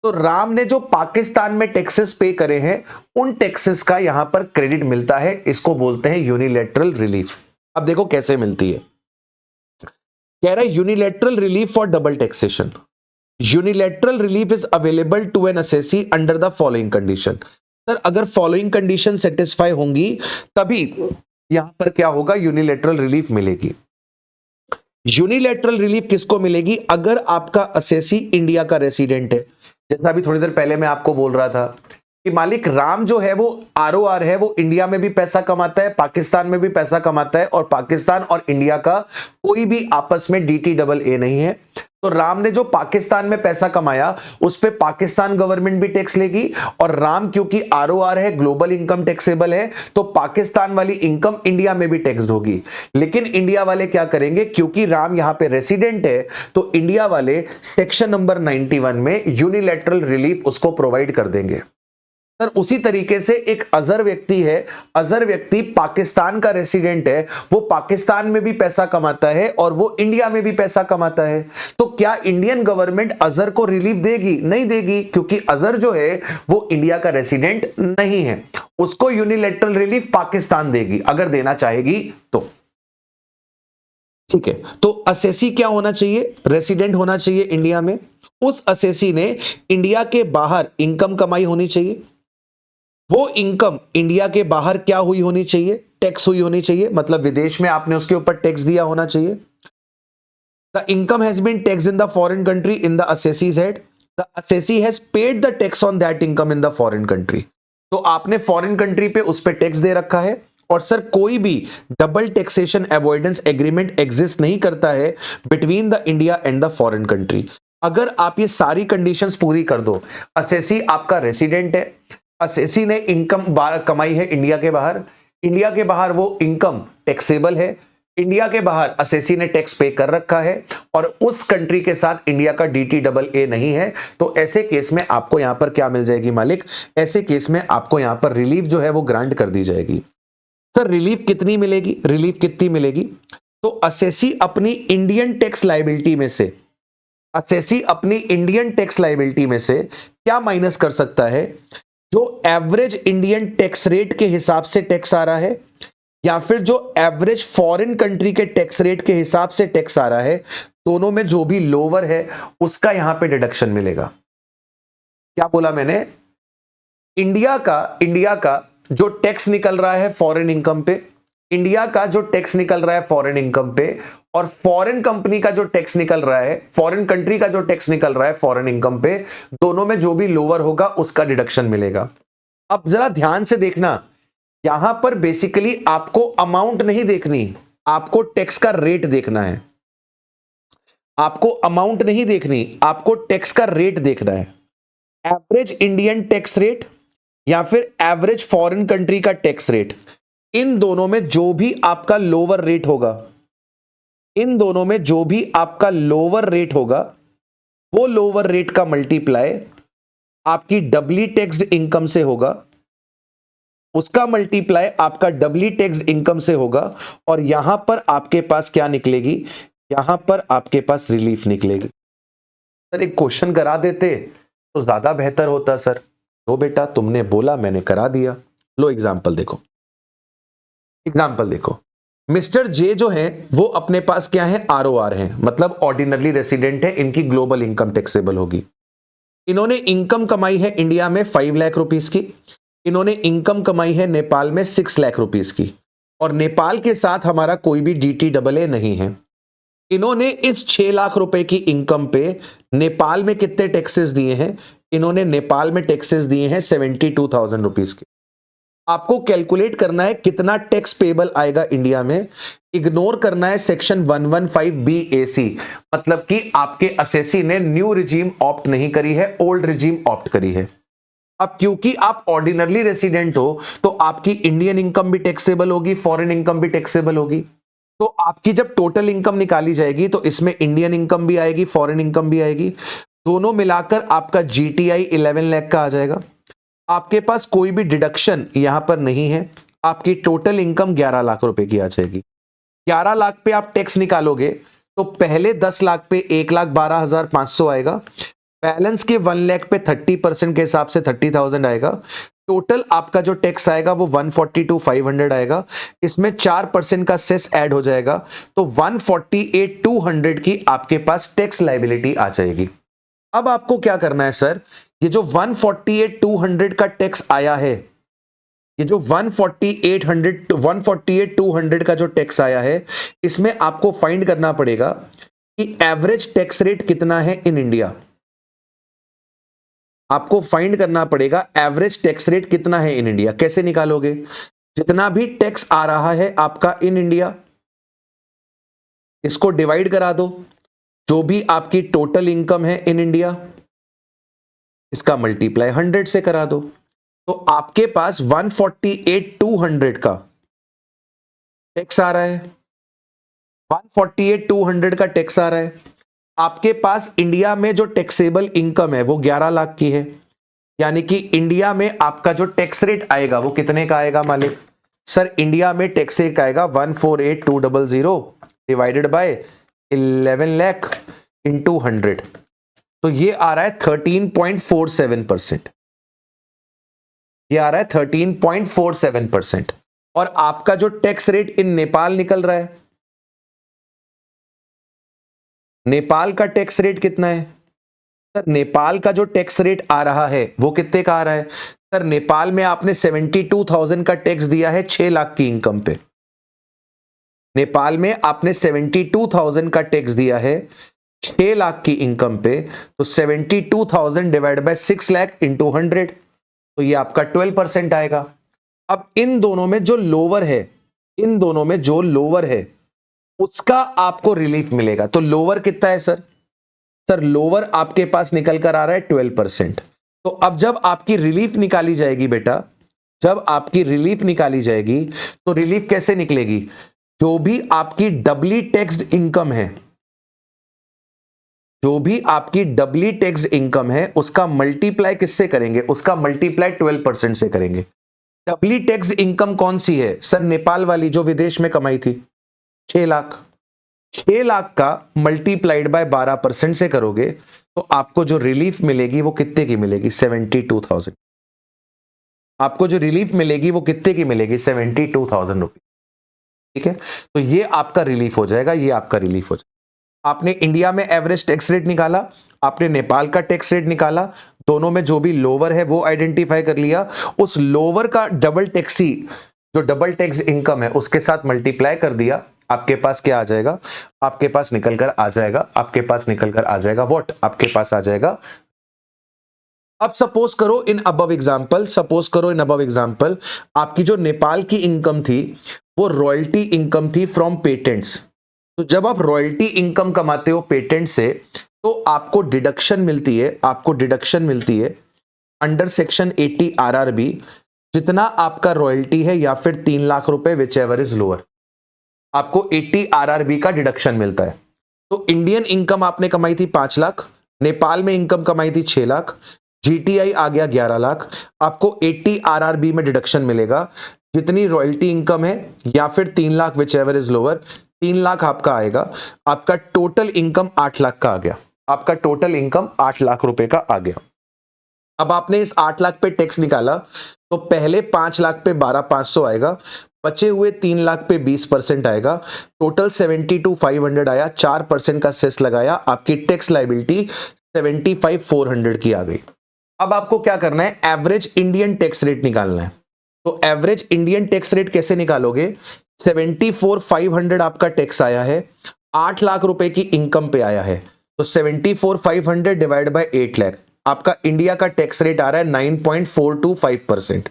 तो राम ने जो पाकिस्तान में टैक्सेस पे करे हैं उन टैक्सेस का यहां पर क्रेडिट मिलता है। इसको बोलते हैं यूनिलैटरल रिलीफ। अब देखो कैसे मिलती है। कह रहा है unilateral relief for double taxation. Unilateral relief is available to an assessee under the following condition. Sir अगर फॉलोइंग कंडीशन सेटिस्फाई होंगी तभी यहां पर क्या होगा, यूनिलैटरल रिलीफ मिलेगी। यूनिलैटरल रिलीफ किसको मिलेगी? अगर आपका असेसी इंडिया का रेसिडेंट है। जैसा अभी थोड़ी देर पहले मैं आपको बोल रहा था कि मालिक राम जो है वो आरओआर है, वो इंडिया में भी पैसा कमाता है, पाकिस्तान में भी पैसा कमाता है, और पाकिस्तान और इंडिया का कोई भी आपस में DTAA नहीं है। तो राम ने जो पाकिस्तान में पैसा कमाया उस पे पाकिस्तान गवर्नमेंट भी टैक्स लेगी, और राम क्योंकि आरओआर है, ग्लोबल इनकम टैक्सेबल है, तो पाकिस्तान वाली इनकम इंडिया में भी टैक्स होगी। लेकिन इंडिया वाले क्या करेंगे, क्योंकि राम यहां पे रेसिडेंट है, तो इंडिया वाले सेक्शन नंबर 91 में यूनिलैटरल रिलीफ उसको प्रोवाइड कर देंगे। सर उसी तरीके से एक अजहर व्यक्ति है, अजहर व्यक्ति पाकिस्तान का रेसिडेंट है, वो पाकिस्तान में भी पैसा कमाता है और वो इंडिया में भी पैसा कमाता है, तो क्या इंडियन गवर्नमेंट अजहर को रिलीफ देगी? नहीं देगी, क्योंकि अजहर जो है वो इंडिया का रेसिडेंट नहीं है। उसको यूनिलैटरल रिलीफ पाकिस्तान देगी अगर देना चाहेगी तो। ठीक है, तो असेसी क्या होना चाहिए? रेसिडेंट होना चाहिए इंडिया में। उस असेसी ने इंडिया के बाहर इनकम कमाई होनी चाहिए। वो इनकम इंडिया के बाहर क्या हुई होनी चाहिए? टैक्स हुई होनी चाहिए, मतलब विदेश में आपने उसके ऊपर टैक्स दिया होना चाहिए। The income has been taxed in the foreign country in the assessee's head, the assessee has paid the tax on that income in the foreign country. तो आपने फॉरेन कंट्री पे उस पे टैक्स दे रखा है, और सर कोई भी double taxation avoidance agreement exist नहीं करता है between the India and the foreign country. अगर आप ये सारी कंडीशंस पूरी कर दो, असेसी आपका रेसिडेंट है, असेसी ने इनकम कमाई है इंडिया के बाहर, इंडिया के बाहर वो इनकम टैक्सेबल है, इंडिया के बाहर असेसी ने टैक्स पे कर रखा है, और उस कंट्री के साथ इंडिया का DTAA नहीं है, तो ऐसे केस में आपको यहां पर क्या मिल जाएगी मालिक? ऐसे केस में आपको यहां पर रिलीफ जो है वो ग्रांट कर दी जाएगी। सर रिलीफ कितनी मिलेगी? रिलीफ कितनी मिलेगी? तो असेसी अपनी इंडियन टैक्स लायबिलिटी में से, असेसी अपनी इंडियन टैक्स लायबिलिटी में से क्या माइनस कर सकता है? जो एवरेज इंडियन टैक्स रेट के हिसाब से टैक्स आ रहा है, या फिर जो एवरेज फॉरेन कंट्री के टैक्स रेट के हिसाब से टैक्स आ रहा है, दोनों में जो भी लोअर है उसका यहां पे डिडक्शन मिलेगा। क्या बोला मैंने? इंडिया का जो टैक्स निकल रहा है फॉरेन इनकम पे, इंडिया का जो टैक्स निकल रहा है फॉरेन इनकम पे, और फॉरेन कंपनी का जो टैक्स निकल रहा है, फॉरेन कंट्री का जो टैक्स निकल रहा है फॉरेन इनकम पे, दोनों में जो भी लोअर होगा उसका डिडक्शन मिलेगा। अब जरा ध्यान से देखना, यहां पर बेसिकली आपको अमाउंट नहीं देखनी, आपको टैक्स का रेट देखना है। आपको अमाउंट नहीं देखनी, आपको टैक्स का रेट देखना है। एवरेज इंडियन टैक्स रेट या फिर एवरेज फॉरेन कंट्री का टैक्स रेट, इन दोनों में जो भी आपका लोअर रेट होगा, इन दोनों में जो भी आपका लोअर रेट होगा, वो लोअर रेट का मल्टीप्लाई आपकी डबली टैक्स्ड इनकम से होगा, उसका मल्टीप्लाई आपका डबली टैक्स्ड इनकम से होगा, और यहां पर आपके पास क्या निकलेगी? यहां पर आपके पास रिलीफ निकलेगी। सर एक क्वेश्चन करा देते तो ज्यादा बेहतर होता सर। लो बेटा, तुमने बोला, मैंने करा दिया। लो एग्जाम्पल देखो, एग्जाम्पल देखो। मिस्टर जे जो है वो अपने पास क्या है? आरओआर है, मतलब ऑर्डिनरी रेसिडेंट है, इनकी ग्लोबल इनकम टैक्सेबल होगी। इन्होंने इनकम कमाई है इंडिया में 5 लाख रुपीस की, इन्होंने इनकम कमाई है नेपाल में 6 लाख रुपीस की, और नेपाल के साथ हमारा कोई भी DTAA नहीं है। इन्होंने इस 6 लाख रुपए की इनकम पे नेपाल में कितने टैक्सेस दिए हैं? इन्होंने नेपाल में टैक्सेस दिए हैं 72,000 रुपीस के। आपको कैलकुलेट करना है कितना टैक्स पेबल आएगा इंडिया में। इग्नोर करना है सेक्शन 115BAC, मतलब कि आपके असेसी ने न्यू रिजीम ऑप्ट नहीं करी है, ओल्ड रिजीम ऑप्ट करी है। अब क्योंकि आप ऑर्डिनरी रेसिडेंट हो तो आपकी इंडियन इनकम भी टैक्सेबल होगी, फॉरेन इनकम भी टैक्सेबल होगी। तो आपकी जब टोटल इनकम निकाली जाएगी तो इसमें इंडियन इनकम भी आएगी, फॉरेन इनकम भी आएगी, दोनों मिलाकर आपका GTI 11 लाख का आ जाएगा। आपके पास कोई भी डिडक्शन यहां पर नहीं है, आपकी टोटल इनकम 11 लाख रुपए की आ जाएगी। 11 लाख पे आप टैक्स निकालोगे तो पहले 10 लाख पे 1,12,500 आएगा, बैलेंस के 1 लाख पे 30% के हिसाब से 30,000 आएगा। टोटल आपका जो टैक्स आएगा वो 142,500 आएगा, इसमें 4% का सेस ऐड हो जाएगा, तो 148,200 की आपके पास टैक्स लायबिलिटी आ जाएगी। अब आपको क्या करना है सर, ये जो 148,200 का टैक्स आया है, ये जो 148,200 का जो टैक्स आया है, इसमें आपको फाइंड करना पड़ेगा कि एवरेज टैक्स रेट कितना है इन इंडिया। आपको फाइंड करना पड़ेगा एवरेज टैक्स रेट कितना है इन इंडिया। कैसे निकालोगे? जितना भी टैक्स आ रहा है आपका इन इंडिया, इसको डिवाइड करा दो, जो भी आपकी टोटल इनकम है इन इंडिया, इसका मल्टीप्लाई 100 से करा दो, तो आपके पास 148,200 का टैक्स आ रहा है। 148,200 का टैक्स आ रहा है। आपके पास इंडिया में जो टैक्सेबल इनकम है वो 11 लाख की है, यानी कि इंडिया में आपका जो टैक्स रेट आएगा वो कितने का आएगा मालिक? सर इंडिया में टैक्स रेट आएगा 148,200 डिवाइडेड बाय 11 लाख इंटू 100, तो ये आ रहा है 13.47%। ये आ रहा है 13.47%। और आपका जो टैक्स रेट इन नेपाल निकल रहा है, नेपाल का टैक्स रेट कितना है? सर नेपाल का जो टैक्स रेट आ रहा है वो कितने का आ रहा है? सर नेपाल में आपने 72,000 का टैक्स दिया है 6 लाख की इनकम पे। नेपाल में आपने 72,000 का टैक्स दिया है 6 लाख की इनकम पे, तो 72,000 डिवाइड बाय 6 लाख इंटू 100, तो ये आपका 12% आएगा। अब इन दोनों में जो लोअर है, इन दोनों में जो लोअर है उसका आपको रिलीफ मिलेगा। तो लोअर कितना है सर? सर लोअर आपके पास निकल कर आ रहा है 12%। तो अब जब आपकी रिलीफ निकाली जाएगी बेटा, जब आपकी रिलीफ निकाली जाएगी तो रिलीफ कैसे निकलेगी? जो भी आपकी डबली टैक्स्ड इनकम है, जो भी आपकी डबली टैक्स्ड इनकम है उसका मल्टीप्लाई किससे करेंगे? उसका मल्टीप्लाई 12% से करेंगे। डबली टैक्स्ड इनकम कौन सी है? सर नेपाल वाली जो विदेश में कमाई थी 6 लाख। 6 लाख का मल्टीप्लाइड बाय 12% से करोगे तो आपको जो रिलीफ मिलेगी वो कितने की मिलेगी? 72,000। आपको जो रिलीफ मिलेगी वो कितने की मिलेगी? 72,000 रुपये। ठीक है, तो ये आपका रिलीफ हो जाएगा, ये आपका रिलीफ हो जाएगा। आपने इंडिया में एवरेज टैक्स रेट निकाला, आपने नेपाल का टैक्स रेट निकाला, दोनों में जो भी लोअर है वो आइडेंटिफाई कर लिया, उस लोअर का डबल टैक्सी जो डबल टैक्स इनकम है उसके साथ मल्टीप्लाई कर दिया, आपके पास क्या आ जाएगा? आपके पास निकल कर आ जाएगा, आपके पास निकल कर आ जाएगा व्हाट? आपके पास आ जाएगा। अब सपोज करो इन अबव एग्जांपल, सपोज करो इन अबव एग्जांपल आपकी जो नेपाल की इनकम थी वो रॉयल्टी इनकम थी फ्रॉम पेटेंट्स। तो जब आप रॉयल्टी इनकम कमाते हो पेटेंट से तो आपको डिडक्शन मिलती है, आपको डिडक्शन मिलती है अंडर सेक्शन 80 आरआरबी, जितना आपका रॉयल्टी है या फिर 3 लाख रुपए विच एवर इज लोअर, आपको 80 आरआरबी का डिडक्शन मिलता है। तो इंडियन इनकम आपने कमाई थी 5 लाख, नेपाल में इनकम कमाई थी 6 लाख, जीटीआई आ गया 11 लाख, आपको 80 आरआरबी में डिडक्शन मिलेगा, जितनी रॉयल्टी इनकम है या फिर 3 lakh which ever is lower, 3 lakh आपका आएगा, आपका टोटल इनकम 8 लाख का आ गया, आपका टोटल इनकम 8 लाख रुपए का आ गया। अब आपने इस 8 लाख पे टैक्स निकाला तो पहले 5 लाख पे 12,500 आएगा, बचे हुए 3 लाख पे 20% आएगा, टोटल 72,500 आया, 4% का सेस लगाया, आपकी टैक्स लायबिलिटी 75,400 की आ गई। अब आपको क्या करना है? एवरेज इंडियन टैक्स रेट निकालना है। तो एवरेज इंडियन टैक्स रेट कैसे निकालोगे? 74,500 आपका टैक्स आया है, 8 लाख रुपए की इनकम पे आया है, तो 74,500 डिवाइड बाय 8 लाख, आपका इंडिया का टैक्स रेट आ रहा है 9.425%।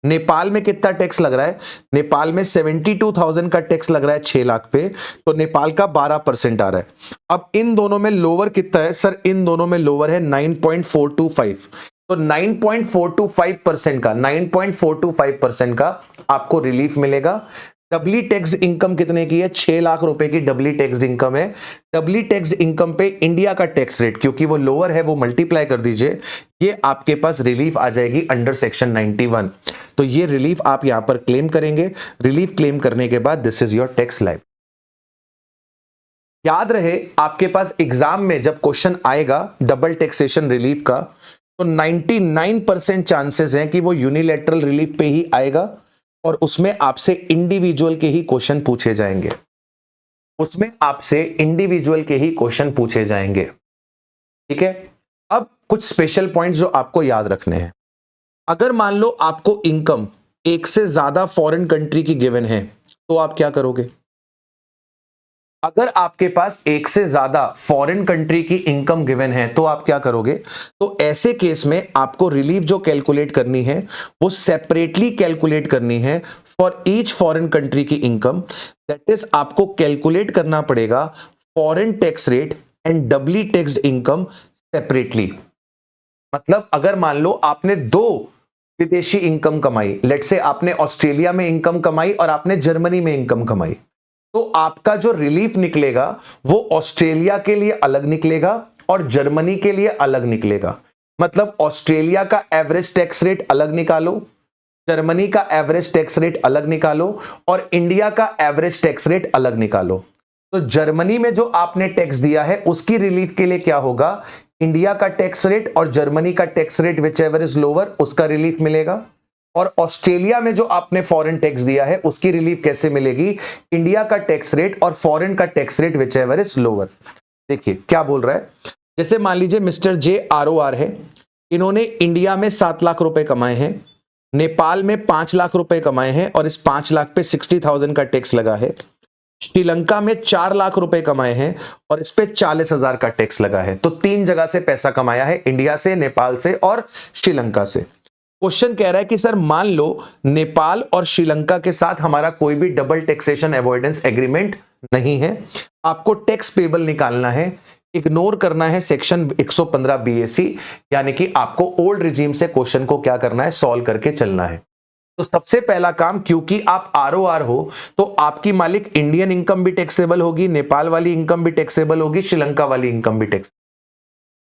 नेपाल में कितना टैक्स लग रहा है? नेपाल में 72,000 का टैक्स लग रहा है 6 लाख पे, तो नेपाल का 12% आ रहा है। अब इन दोनों में लोअर कितना है? सर इन दोनों में लोअर है 9.425, तो 9.425% का 9.425% का आपको रिलीफ मिलेगा। डबली टैक्स्ड इनकम कितने की है? 6 लाख रुपए की डबली टैक्स्ड इनकम है। डबली टैक्स्ड इनकम पे इंडिया का टैक्स रेट क्योंकि वो लोअर है वो मल्टीप्लाई कर दीजिए, ये आपके पास रिलीफ आ जाएगी अंडर सेक्शन 91। तो ये रिलीफ आप यहां पर क्लेम करेंगे। रिलीफ क्लेम करने के बाद this is your tax life. याद रहे आपके पास एग्जाम में जब क्वेश्चन आएगा डबल टैक्सेशन रिलीफ का तो 99% चांसेस हैं कि वो यूनिलैटरल रिलीफ पे ही आएगा और उसमें आपसे इंडिविजुअल के ही क्वेश्चन पूछे जाएंगे, उसमें आपसे इंडिविजुअल के ही क्वेश्चन पूछे जाएंगे। ठीक है, कुछ स्पेशल पॉइंट्स जो आपको याद रखने हैं। अगर मान लो आपको इनकम एक से ज्यादा फॉरेन कंट्री की गिवन है तो आप क्या करोगे? अगर आपके पास एक से ज्यादा फॉरेन कंट्री की इनकम गिवन है तो आप क्या करोगे? तो ऐसे केस में आपको रिलीफ जो कैलकुलेट करनी है वो सेपरेटली कैलकुलेट करनी है फॉर ईच फॉरेन कंट्री की इनकम। दैट इज आपको कैलकुलेट करना पड़ेगा foreign tax rate and doubly taxed income separately. मतलब अगर मान लो आपने दो विदेशी इनकम कमाई, लेट्स से आपने ऑस्ट्रेलिया में इनकम कमाई और आपने जर्मनी में इनकम कमाई, तो आपका जो रिलीफ निकलेगा वो ऑस्ट्रेलिया के लिए अलग निकलेगा और जर्मनी के लिए अलग निकलेगा। मतलब ऑस्ट्रेलिया का एवरेज टैक्स रेट अलग निकालो, जर्मनी का एवरेज टैक्स रेट अलग निकालो और इंडिया का एवरेज टैक्स रेट अलग निकालो। तो जर्मनी में जो आपने टैक्स दिया है उसकी रिलीफ के लिए क्या होगा? इंडिया का टैक्स रेट और जर्मनी का tax rate which ever is lower उसका रिलीफ मिलेगा। और ऑस्ट्रेलिया में जो आपने फॉरेन टैक्स दिया है उसकी रिलीफ कैसे मिलेगी? इंडिया का टैक्स रेट और फॉरेन का tax rate which ever is lower. देखिए क्या बोल रहा है, जैसे मान लीजिए मिस्टर जे ROR है, इन्होंने इंडिया में 7 लाख रुपए कमाए हैं, नेपाल में 5 लाख रुपए कमाए हैं और इस 5 लाख पे 60,000 का टैक्स लगा है, श्रीलंका में 4 लाख रुपए कमाए हैं और इस पे 40,000 का टैक्स लगा है। तो 3 जगह से पैसा कमाया है, इंडिया से, नेपाल से और श्रीलंका से। क्वेश्चन कह रहा है कि सर मान लो नेपाल और श्रीलंका के साथ हमारा कोई भी डबल टैक्सेशन अवॉइडेंस एग्रीमेंट नहीं है, आपको टैक्स पेबल निकालना है, इग्नोर करना है सेक्शन 115 BAC, यानी कि आपको ओल्ड रिजीम से क्वेश्चन को क्या करना है? सॉल्व करके चलना है। तो सबसे पहला काम, क्योंकि आप ROR हो तो आपकी मालिक इंडियन इनकम भी टैक्सेबल होगी, नेपाल वाली इनकम भी टैक्सेबल होगी, श्रीलंका वाली इनकम भी टैक्स।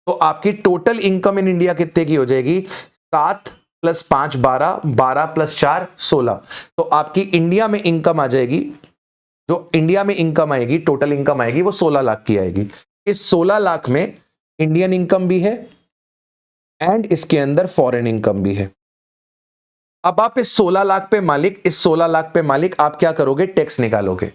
तो आपकी टोटल इनकम इन इंडिया कितने की हो जाएगी? 7 + 5 12, 12 + 4 16। तो आपकी इंडिया में इनकम आ जाएगी, जो इंडिया में इनकम आएगी, टोटल इनकम आएगी वो 16 लाख की आएगी। इस 16 लाख में इंडियन इनकम भी है एंड इसके अंदर फॉरेन इनकम भी है। अब आप इस 16 लाख पे मालिक, इस 16 लाख पे मालिक आप क्या करोगे? टैक्स निकालोगे।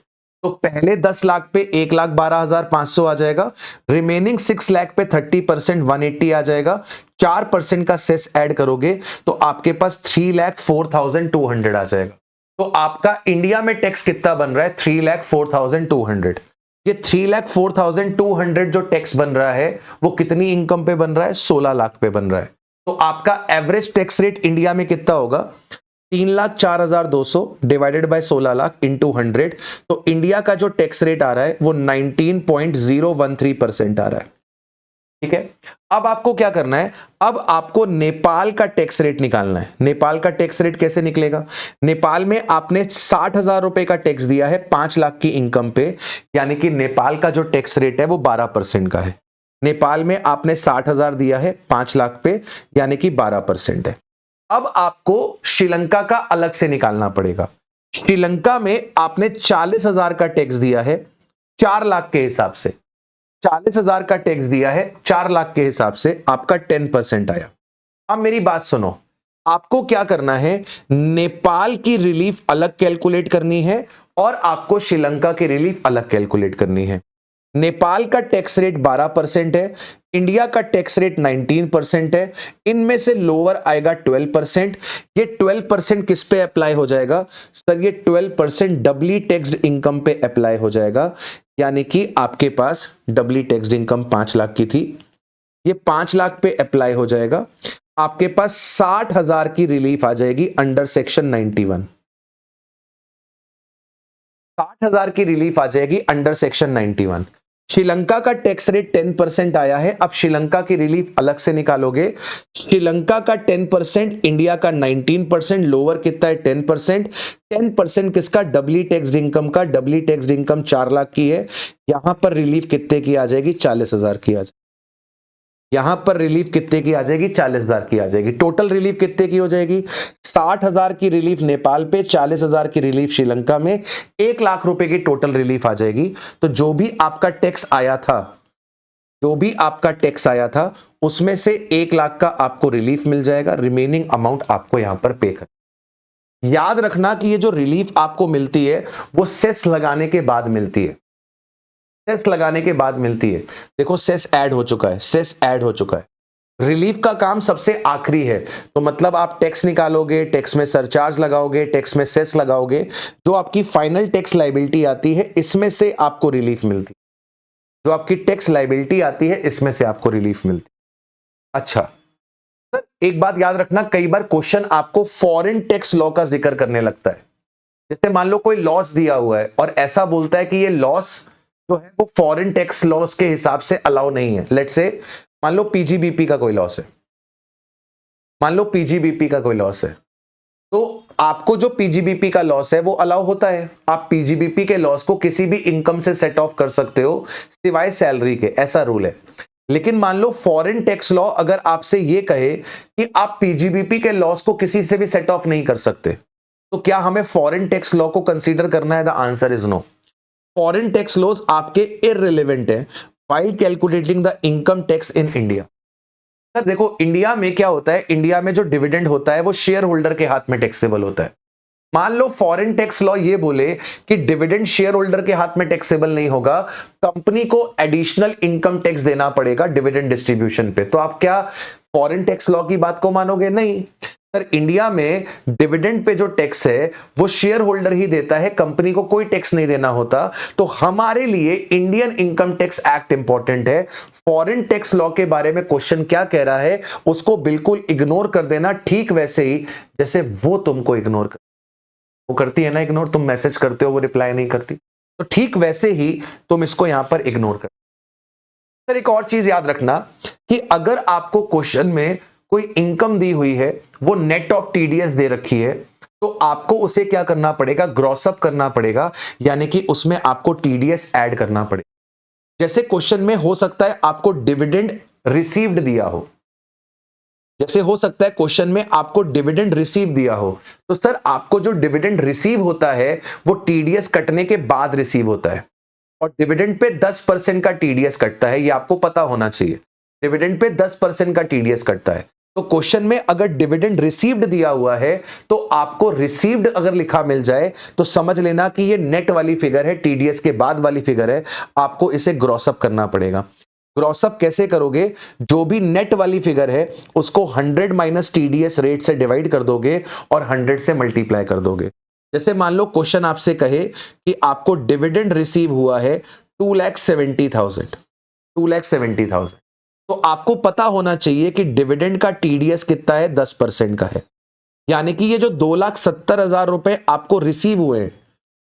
तो पहले 10 लाख पे 1,12,500 आ जाएगा, रिमेनिंग 6 लाख पे 30% 180 आ जाएगा, 4% का सेस ऐड करोगे तो आपके पास 3,04,200 आ जाएगा। तो आपका इंडिया में टैक्स कितना बन रहा है? 3,04,200। ये 3,04,200 जो टैक्स बन रहा है वो कितनी इनकम पे बन रहा है? 16 लाख पे बन रहा है। तो आपका एवरेज टैक्स रेट इंडिया में कितना होगा? 3,04,200 डिवाइडेड बाय 16 लाख इंटू 100। तो इंडिया का जो टैक्स रेट आ रहा है वो 19.013% आ रहा है। ठीक है, अब आपको क्या करना है? अब आपको नेपाल का टैक्स रेट निकालना है। नेपाल का टैक्स रेट कैसे निकलेगा? नेपाल में आपने 60,000 रुपए का टैक्स दिया है 5 लाख की इनकम पे, यानी कि नेपाल का जो टैक्स रेट है वो 12% का है। नेपाल में आपने 60,000 दिया है 5 लाख पे, यानी कि 12% है। अब आपको श्रीलंका का अलग से निकालना पड़ेगा। श्रीलंका में आपने 40,000 का टैक्स दिया है 4 लाख के हिसाब से, 40,000 का टैक्स दिया है 4 लाख के हिसाब से, आपका 10% आया। अब मेरी बात सुनो, आपको क्या करना है? नेपाल की रिलीफ अलग कैलकुलेट करनी है और आपको श्रीलंका की रिलीफ अलग कैलकुलेट करनी है। नेपाल का टैक्स रेट 12% है, इंडिया का टैक्स रेट 19% है, इनमें से लोअर आएगा 12%। ये 12% किस पे अप्लाई हो जाएगा? सर ये 12% डबली टैक्स्ड इनकम पे अप्लाई हो जाएगा, यानी कि आपके पास डबली टैक्स्ड इनकम 5 लाख की थी, ये 5 लाख पे अप्लाई हो जाएगा। आपके पास 60,000 की रिलीफ आ जाएगी अंडर सेक्शन 91। 60,000 की रिलीफ आ जाएगी अंडर सेक्शन 91। श्रीलंका का टैक्स रेट 10% आया है, अब श्रीलंका की रिलीफ अलग से निकालोगे। श्रीलंका का 10%, इंडिया का 19%, लोअर कितना है? 10%। 10% किसका? डबली टैक्स्ड इनकम का। डबली टैक्स्ड इनकम 4 लाख की है, यहां पर रिलीफ कितने की आ जाएगी? 40,000 की आ जाएगी। यहां पर रिलीफ कितने की आ जाएगी? 40,000 की आ जाएगी। टोटल रिलीफ कितने की हो जाएगी? 60,000 की रिलीफ नेपाल पे, 40,000 की रिलीफ श्रीलंका में, 1 लाख रुपए की टोटल रिलीफ आ जाएगी। तो जो भी आपका टैक्स आया था, जो भी आपका टैक्स आया था उसमें से 1 लाख का आपको रिलीफ मिल जाएगा, रिमेनिंग अमाउंट आपको यहां पर पे कर। याद रखना कि ये जो रिलीफ आपको मिलती है वो सेस लगाने के बाद मिलती है, सेस लगाने के बाद मिलती है। देखो सेस ऐड हो चुका है, सेस ऐड हो चुका है। रिलीफ का काम सबसे आखिरी है, तो मतलब आप टैक्स निकालोगे, टैक्स में सरचार्ज लगाओगे, टैक्स में सेस लगाओगे, जो आपकी फाइनल टैक्स लायबिलिटी आती है इसमें से आपको रिलीफ मिलती है। जो आपकी टैक्स लायबिलिटी आती है इसमें से आपको रिलीफ मिलती है। अच्छा सर, एक बात याद रखना, कई बार क्वेश्चन आपको फॉरेन टैक्स लॉ का जिक्र करने लगता है। जैसे मान लो कोई लॉस दिया हुआ है और ऐसा बोलता है कि ये लॉस जो है वो फॉरेन टैक्स लॉस के हिसाब से अलाउ नहीं है। लेट्स से मान लो पीजीबीपी का कोई लॉस है, मान लो पीजीबीपी का कोई लॉस है, तो आपको जो पीजीबीपी का लॉस है वो अलाउ होता है। आप पीजीबीपी के लॉस को किसी भी इनकम से सेट ऑफ कर सकते हो सिवाय सैलरी के, ऐसा रूल है। लेकिन मान लो फॉरेन टैक्स लॉ अगर आपसे ये कहे कि आप पीजीबीपी के लॉस को किसी से भी सेट ऑफ नहीं कर सकते, तो क्या हमें फॉरेन टैक्स लॉ को कंसीडर करना है? The answer is no. Foreign tax laws आपके इररिलेवेंट है while calculating the income tax in India. Sir देखो, इंडिया में क्या होता है, इंडिया में जो डिविडेंड होता है वो शेयर होल्डर के हाथ में टैक्सेबल होता है। मान लो फॉरेन टैक्स लॉ ये बोले कि डिविडेंड शेयर होल्डर के हाथ में टैक्सेबल नहीं होगा, कंपनी को एडिशनल इनकम टैक्स देना पड़ेगा डिविडेंड डिस्ट्रीब्यूशन पे, तो आप क्या फॉरेन टैक्स लॉ की बात को मानोगे? नहीं सर, इंडिया में डिविडेंड पे जो टैक्स है वो शेयर होल्डर ही देता है, कंपनी को कोई टैक्स नहीं देना होता। तो हमारे लिए Indian income tax act important है। फॉरेन टैक्स लॉ के बारे में क्वेश्चन क्या कह रहा है उसको बिल्कुल इग्नोर कर देना, ठीक वैसे ही जैसे वो तुमको इग्नोर कर, वो करती है ना इग्नोर, तुम मैसेज करते हो वो रिप्लाई नहीं करती, तो ठीक वैसे ही तुम इसको यहां पर इग्नोर कर। सर एक और चीज याद रखना कि अगर आपको क्वेश्चन में कोई इनकम दी हुई है, वो नेट ऑफ टीडीएस दे रखी है, तो आपको उसे क्या करना पड़ेगा? ग्रॉस अप करना पड़ेगा, यानी कि उसमें आपको टीडीएस ऐड करना पड़ेगा। जैसे क्वेश्चन में हो सकता है आपको डिविडेंड रिसीव्ड दिया हो, जैसे हो सकता है क्वेश्चन में आपको डिविडेंड रिसीव दिया हो, तो सर आपको जो डिविडेंड रिसीव होता है वो टीडीएस कटने के बाद रिसीव होता है, और डिविडेंड पे 10% का टीडीएस कटता है, ये आपको पता होना चाहिए। डिविडेंड पे 10% का टीडीएस कटता है। तो क्वेश्चन में अगर डिविडेंड रिसीव्ड दिया हुआ है तो आपको रिसीव्ड अगर लिखा मिल जाए तो समझ लेना कि ये नेट वाली फिगर है, टीडीएस के बाद वाली फिगर है, आपको इसे ग्रॉस अप करना पड़ेगा। ग्रॉस अप कैसे करोगे? जो भी नेट वाली फिगर है उसको 100 माइनस टीडीएस रेट से डिवाइड कर दोगे और 100 से मल्टीप्लाई कर दोगे। जैसे मान लो क्वेश्चन आपसे कहे कि आपको डिविडेंड रिसीव हुआ है 2,70,000, 2,70,000, तो आपको पता होना चाहिए कि डिविडेंड का टीडीएस कितना है? 10% का है, यानी कि ये जो 2,70,000 रुपए आपको रिसीव हुए हैं,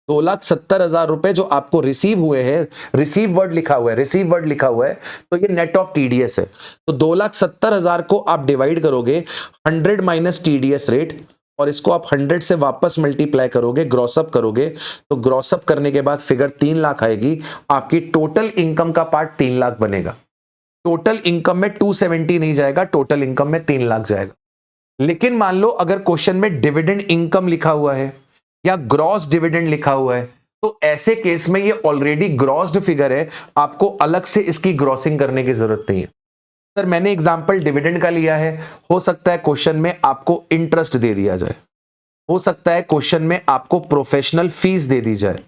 2,70,000 रुपए जो आपको रिसीव हुए हैं, रिसीव वर्ड लिखा हुआ है, रिसीव वर्ड लिखा हुआ है, तो ये नेट ऑफ टीडीएस है। तो 2,70,000 को आप डिवाइड करोगे 100 माइनस टीडीएस रेट, और इसको आप 100 से वापस मल्टीप्लाई करोगे, ग्रॉस अप करोगे, तो ग्रॉस अप करने के बाद फिगर 3 लाख आएगी। आपकी टोटल इनकम का पार्ट 3 लाख बनेगा। टोटल इनकम में 270 नहीं जाएगा, टोटल इनकम में 3 लाख जाएगा। लेकिन मान लो अगर क्वेश्चन में डिविडेंड इनकम लिखा हुआ है या ग्रॉस डिविडेंड लिखा हुआ है, तो ऐसे केस में ये ऑलरेडी ग्रॉस्ड फिगर है, आपको अलग से इसकी ग्रॉसिंग करने की जरूरत नहीं है। सर मैंने एग्जांपल डिविडेंड का लिया है, हो सकता है क्वेश्चन में आपको इंटरेस्ट दे दिया जाए, हो सकता है क्वेश्चन में आपको प्रोफेशनल फीस दे दी जाए,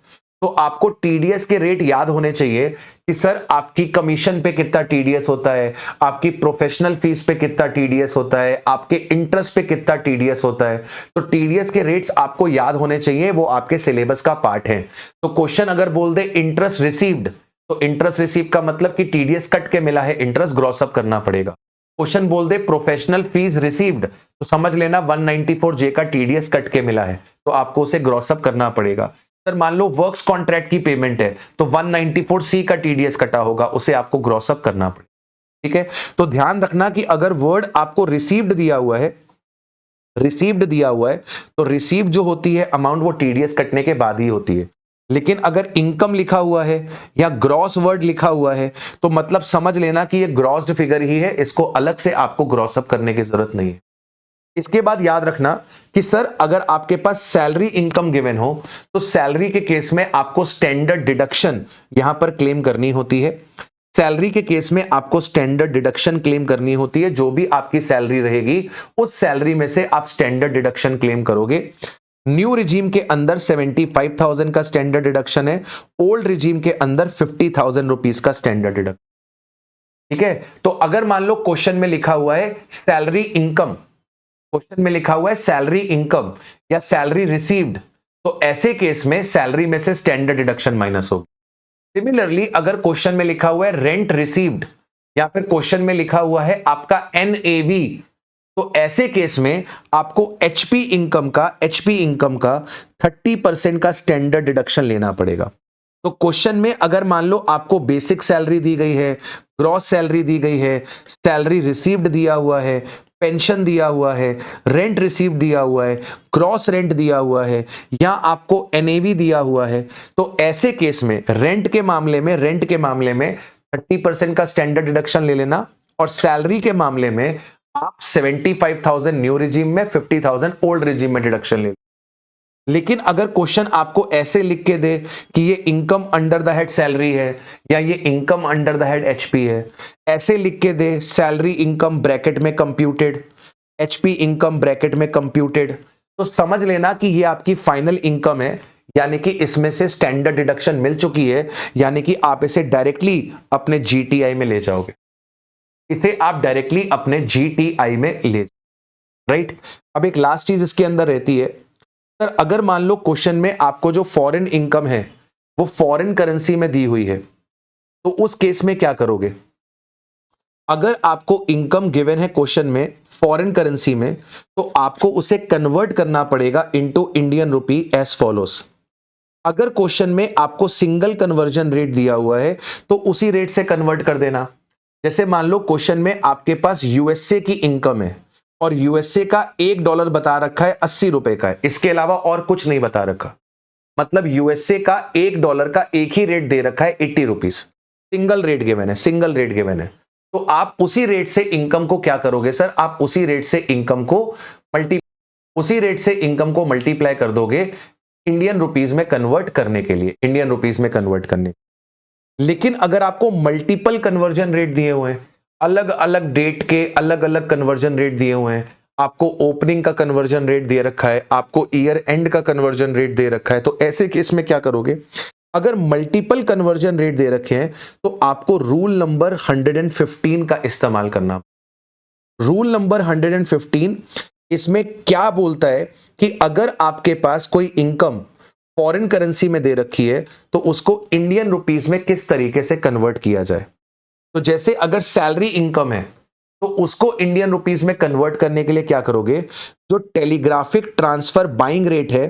तो आपको टीडीएस के रेट याद होने चाहिए कि सर आपकी कमीशन पे कितना टीडीएस होता है, आपकी प्रोफेशनल फीस पे कितना टीडीएस होता है, आपके इंटरेस्ट पे कितना टीडीएस होता है। तो टीडीएस के रेट्स आपको याद होने चाहिए, वो आपके सिलेबस का पार्ट है। तो क्वेश्चन अगर बोल दे इंटरेस्ट रिसीव्ड, तो इंटरेस्ट रिसीव का मतलब कि टीडीएस कट के मिला है, इंटरेस्ट ग्रॉस अप करना पड़ेगा। क्वेश्चन बोल दे प्रोफेशनल फीस रिसीव्ड, तो समझ लेना 194J का टीडीएस कट के मिला है, तो आपको उसे ग्रॉस अप करना पड़ेगा। सर मान लो वर्क्स कॉन्ट्रैक्ट की पेमेंट है, तो 194C का टीडीएस कटा होगा, उसे आपको ग्रॉस अप करना पड़ेगा। ठीक है, तो ध्यान रखना कि अगर वर्ड आपको रिसीव्ड दिया हुआ है, रिसीव्ड दिया हुआ है, तो रिसीव जो होती है अमाउंट वो टीडीएस कटने के बाद ही होती है। लेकिन अगर इनकम लिखा हुआ है या ग्रॉस वर्ड लिखा हुआ है, तो मतलब समझ लेना कि ये ग्रॉस्ड फिगर ही है, इसको अलग से आपको ग्रॉस अप करने की जरूरत नहीं है। इसके बाद याद रखना कि सर अगर आपके पास सैलरी इनकम गिवन हो, तो सैलरी के केस में आपको स्टैंडर्ड डिडक्शन यहां पर क्लेम करनी होती है। सैलरी के केस में आपको स्टैंडर्ड डिडक्शन क्लेम करनी होती है, जो भी आपकी सैलरी रहेगी उस सैलरी में से आप स्टैंडर्ड डिडक्शन क्लेम करोगे। न्यू रिजीम के अंदर 75,000 का स्टैंडर्ड डिडक्शन है, ओल्ड रिजीम के अंदर 50,000 रुपीज का स्टैंडर्ड डिडक्शन। ठीक है, तो अगर मान लो क्वेश्चन में लिखा हुआ है सैलरी इनकम, क्वेश्चन में लिखा हुआ है सैलरी इनकम या सैलरी रिसीव्ड, तो ऐसे केस में सैलरी में से स्टैंडर्ड डिडक्शन माइनस होगी। सिमिलरली अगर क्वेश्चन में लिखा हुआ है रेंट रिसीव्ड या फिर क्वेश्चन में लिखा हुआ है आपका एनएवी, तो ऐसे केस में आपको एचपी इनकम का 30% का स्टैंडर्ड डिडक्शन लेना पड़ेगा। तो क्वेश्चन में अगर मान लो आपको बेसिक सैलरी दी गई है, ग्रॉस सैलरी दी गई है, सैलरी रिसीव्ड दिया हुआ है, पेंशन दिया हुआ है, रेंट रिसीव दिया हुआ है, क्रॉस रेंट दिया हुआ है, या आपको एनएवी दिया हुआ है, तो ऐसे केस में रेंट के मामले में 30% का स्टैंडर्ड डिडक्शन ले लेना, और सैलरी के मामले में आप 75,000 न्यू रिजीम में, 50,000 ओल्ड रिजीम में डिडक्शन ले। लेकिन अगर क्वेश्चन आपको ऐसे लिख के दे कि ये income under the head salary है या ये income under the head HP है, ऐसे लिख के दे सैलरी इनकम ब्रैकेट में कंप्यूटेड, एचपी इनकम ब्रैकेट में कंप्यूटेड, तो समझ लेना कि ये आपकी फाइनल इनकम है, यानी कि इसमें से स्टैंडर्ड डिडक्शन मिल चुकी है, यानी कि आप इसे डायरेक्टली अपने जीटीआई में ले जाओगे, इसे आप डायरेक्टली अपने जीटीआई में ले, राइट। अब एक लास्ट चीज इसके अंदर रहती है सर, अगर मान लो क्वेश्चन में आपको जो फॉरेन इनकम है वो फॉरेन करेंसी में दी हुई है, तो उस केस में क्या करोगे? अगर आपको इनकम गिवन है क्वेश्चन में फॉरेन करेंसी में, तो आपको उसे कन्वर्ट करना पड़ेगा into Indian rupee as follows. अगर क्वेश्चन में आपको सिंगल कन्वर्जन रेट दिया हुआ है तो उसी रेट से कन्वर्ट कर देना। जैसे मान लो क्वेश्चन में आपके पास यूएसए की इनकम है और यूएसए का $1 बता रखा है 80 रुपए का है, इसके अलावा और कुछ नहीं बता रखा, मतलब यूएसए का $1 का एक ही रेट दे रखा है 80 रुपीज, सिंगल रेट गिवन है, तो आप उसी रेट से इनकम को क्या करोगे सर? आप उसी रेट से इनकम को मल्टीप्लाई कर दोगे इंडियन रुपीज में कन्वर्ट करने के लिए, लेकिन अगर आपको मल्टीपल कन्वर्जन रेट दिए हुए हैं, अलग अलग डेट के अलग अलग कन्वर्जन रेट दिए हुए हैं, आपको ओपनिंग का कन्वर्जन रेट दे रखा है, आपको ईयर एंड का कन्वर्जन रेट दे रखा है, तो ऐसे केस में क्या करोगे? अगर मल्टीपल कन्वर्जन रेट दे रखे हैं तो आपको रूल नंबर 115 का इस्तेमाल करना। रूल नंबर 115 इसमें क्या बोलता है कि अगर आपके पास कोई इनकम फॉरेन करेंसी में दे रखी है तो उसको इंडियन रुपीस में किस तरीके से कन्वर्ट किया जाए। तो जैसे अगर सैलरी इनकम है तो उसको इंडियन रुपीस में कन्वर्ट करने के लिए क्या करोगे? जो टेलीग्राफिक ट्रांसफर बाइंग रेट है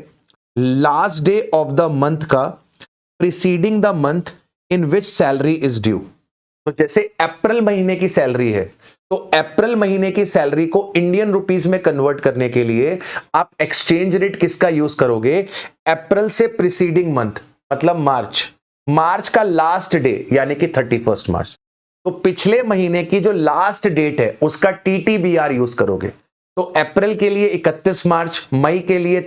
last day of the month का preceding the month in which salary is due. तो जैसे अप्रैल महीने की सैलरी है तो अप्रैल महीने की सैलरी को इंडियन रुपीस में कन्वर्ट करने के लिए आप एक्सचेंज रेट किसका यूज करोगे? अप्रैल से प्रीसीडिंग मंथ मतलब मार्च का लास्ट डे यानी कि 31 मार्च, तो पिछले महीने की जो लास्ट डेट है उसका टीटीबीआर यूज करोगे। तो अप्रैल के लिए 31 मार्च, मई के लिए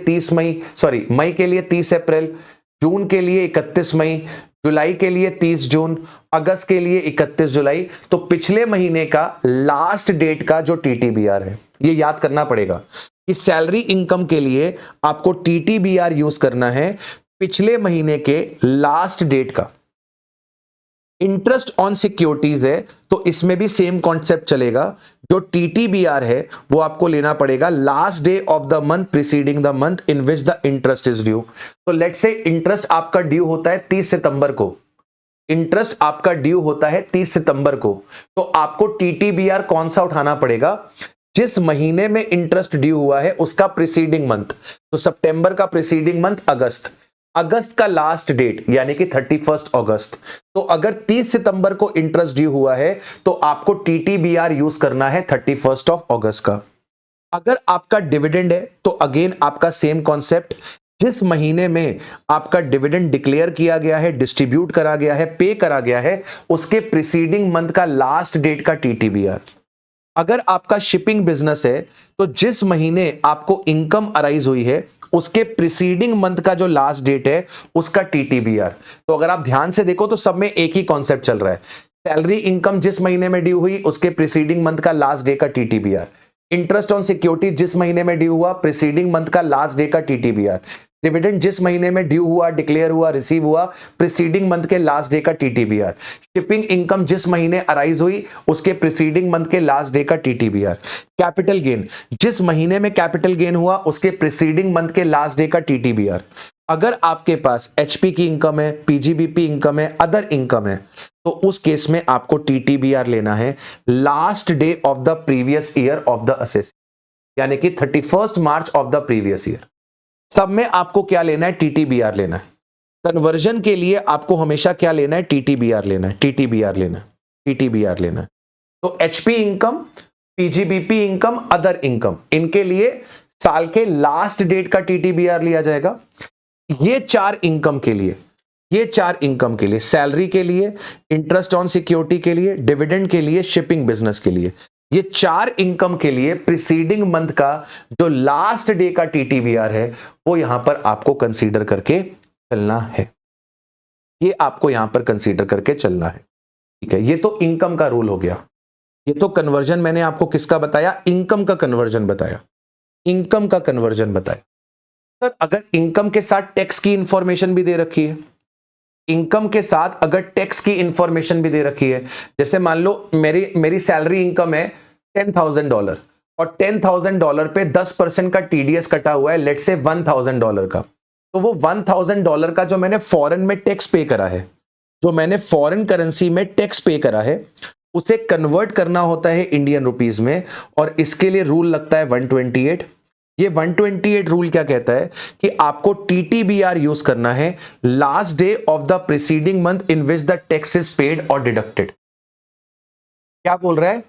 30 अप्रैल, जून के लिए 31 मई, जुलाई के लिए 30 जून, अगस्त के लिए 31 जुलाई, तो पिछले महीने का लास्ट डेट का जो टीटीबीआर है, ये याद करना पड़ेगा कि सैलरी इनकम के लिए आपको टीटीबीआर यूज करना है पिछले महीने के लास्ट डेट का। इंटरेस्ट ऑन सिक्योरिटीज है तो इसमें भी सेम कॉन्सेप्ट चलेगा, जो टीटीबीआर है वो आपको लेना पड़ेगा last day of the month preceding the month in which the interest is due. तो लेट्स से इंटरेस्ट आपका ड्यू होता है 30 सितंबर को, तो आपको टीटीबीआर कौन सा उठाना पड़ेगा? जिस महीने में इंटरेस्ट ड्यू हुआ है उसका प्रीसीडिंग मंथ, तो सितंबर का प्रीसीडिंग मंथ अगस्त का लास्ट डेट यानी कि 31 अगस्त। तो अगर 30 सितंबर को इंटरेस्ट ड्यू हुआ है तो आपको टीटीबीआर यूज करना है 31 अगस्त का। अगर आपका डिविडेंड है तो अगेन आपका सेम कॉन्सेप्ट, जिस महीने में आपका डिविडेंड डिक्लेयर किया गया है, डिस्ट्रीब्यूट करा गया है, पे करा गया है, उसके प्रीसीडिंग मंथ का लास्ट डेट का टीटीबीआर। अगर आपका शिपिंग बिजनेस है तो जिस महीने आपको इनकम अराइज हुई है उसके प्रीसीडिंग मंथ का जो लास्ट डेट है उसका टीटीबीआर। तो अगर आप ध्यान से देखो तो सब में एक ही कॉन्सेप्ट चल रहा है, सैलरी इनकम जिस महीने में ड्यू हुई उसके प्रीसीडिंग मंथ का लास्ट डे का टीटीबीआर, इंटरेस्ट ऑन सिक्योरिटी जिस महीने में ड्यू हुआ प्रीसीडिंग मंथ का लास्ट डे का टीटीबीआर। डिविडेंड जिस महीने में ड्यू हुआ, डिक्लेयर हुआ, रिसीव हुआ, प्रीसीडिंग मंथ के लास्ट डे का टीटीबीआर। शिपिंग इनकम जिस महीने अराइज हुई उसके प्रीसीडिंग मंथ के लास्ट डे का टीटीबीआर। कैपिटल गेन जिस महीने में कैपिटल गेन हुआ उसके प्रीसीडिंग मंथ के लास्ट डे का टीटीबीआर। अगर आपके पास एचपी की इनकम है, पीजीबीपी इनकम है, अदर इनकम है, तो उस केस में आपको टीटीबीआर लेना है last day of the previous year of the assess, यानी कि 31 मार्च ऑफ द प्रीवियस ईयर। सब में आपको क्या लेना है? टीटीबीआर लेना है। कन्वर्जन के लिए आपको हमेशा क्या लेना है? टीटीबीआर लेना है, टीटीबीआर लेना है, टीटीबीआर लेना है। तो HP income, PGBP income, other income, इनके लिए साल के लास्ट डेट का टीटीबीआर लिया जाएगा। ये चार इनकम के लिए, ये चार इनकम के लिए, सैलरी के लिए, इंटरेस्ट ऑन सिक्योरिटी के लिए, डिविडेंड के लिए, शिपिंग बिजनेस के लिए, ये चार इनकम के लिए प्रीसीडिंग मंथ का जो लास्ट डे का टीटीबीआर है वो यहां पर आपको कंसीडर करके चलना है। ये आपको यहां पर कंसीडर करके चलना है, ठीक है। ये तो इनकम का रूल हो गया। ये तो कन्वर्जन मैंने आपको किसका बताया? इनकम का कन्वर्जन बताया, इनकम का कन्वर्जन बताया। सर अगर इनकम के साथ टैक्स की इंफॉर्मेशन भी दे रखी है, इनकम के साथ अगर टैक्स की इंफॉर्मेशन भी दे रखी है, जैसे मान लो मेरी सैलरी इनकम है $10,000 और $10,000 पे 10% का टीडीएस कटा हुआ है, लेट्स से $1,000 का, तो वो $1,000 का जो मैंने फॉरेन में टैक्स पे करा है, जो मैंने फॉरेन करेंसी में टैक्स पे करा है, उसे कन्वर्ट करना होता है इंडियन रुपीज में, और इसके लिए रूल लगता है 128। ये 128 रूल क्या कहता है कि आपको टीटीबीआर यूज करना है last day of the preceding month in which the tax is paid और डिडक्टेड। क्या बोल रहा है?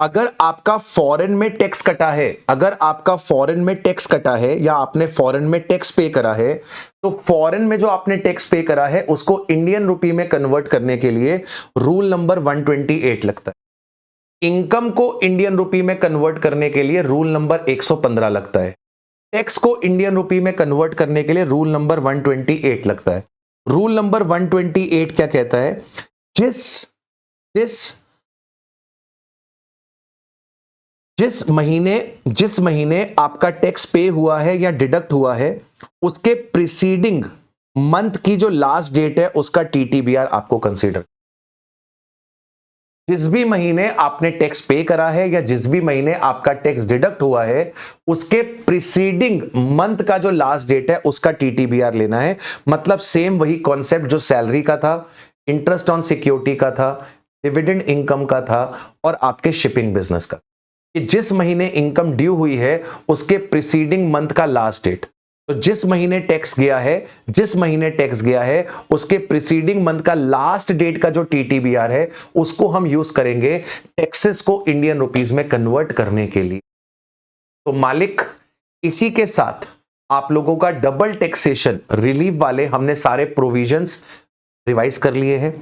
अगर आपका फॉरेन में टैक्स कटा है, अगर आपका फॉरेन में टैक्स कटा है या आपने फॉरेन में टैक्स पे करा है, तो फॉरेन में जो आपने टैक्स पे करा है उसको इंडियन रुपी में कन्वर्ट करने के लिए रूल नंबर 128 लगता है। इनकम को इंडियन रुपी में कन्वर्ट करने के लिए रूल नंबर 115 लगता है। टैक्स को इंडियन रुपी में कन्वर्ट करने के लिए रूल नंबर 128 लगता है। रूल नंबर 128 क्या कहता है? जिस महीने आपका टैक्स पे हुआ है या डिडक्ट हुआ है उसके प्रीसीडिंग मंथ की जो लास्ट डेट है उसका टीटीबीआर आपको कंसीडर। जिस भी महीने आपने टैक्स पे करा है या जिस भी महीने आपका टैक्स डिडक्ट हुआ है उसके प्रीसीडिंग मंथ का जो लास्ट डेट है उसका टीटीबीआर लेना है। मतलब सेम वही कॉन्सेप्ट जो सैलरी का था, इंटरेस्ट ऑन सिक्योरिटी का था, डिविडेंड इनकम का था और आपके शिपिंग बिजनेस का। कि जिस महीने इनकम ड्यू हुई है उसके प्रीसीडिंग मंथ का लास्ट डेट, तो जिस महीने टैक्स गया है उसके प्रीसीडिंग मंथ का लास्ट डेट का जो टीटीबीआर है उसको हम यूज करेंगे टैक्सेस को इंडियन रुपीस में कन्वर्ट करने के लिए। तो मालिक, इसी के साथ आप लोगों का डबल टैक्सेशन रिलीफ वाले हमने सारे प्रोविजंस रिवाइज कर लिए हैं।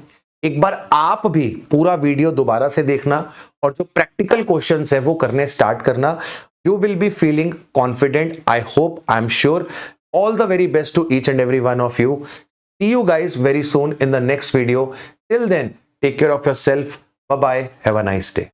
एक बार आप भी पूरा वीडियो दोबारा से देखना और जो प्रैक्टिकल क्वेश्चंस है वो करने स्टार्ट करना। You will be feeling confident. I hope, I'm sure. All the very best to each and every one of you. See you guys very soon in the next video. Till then, take care of yourself. Bye-bye. Have a nice day.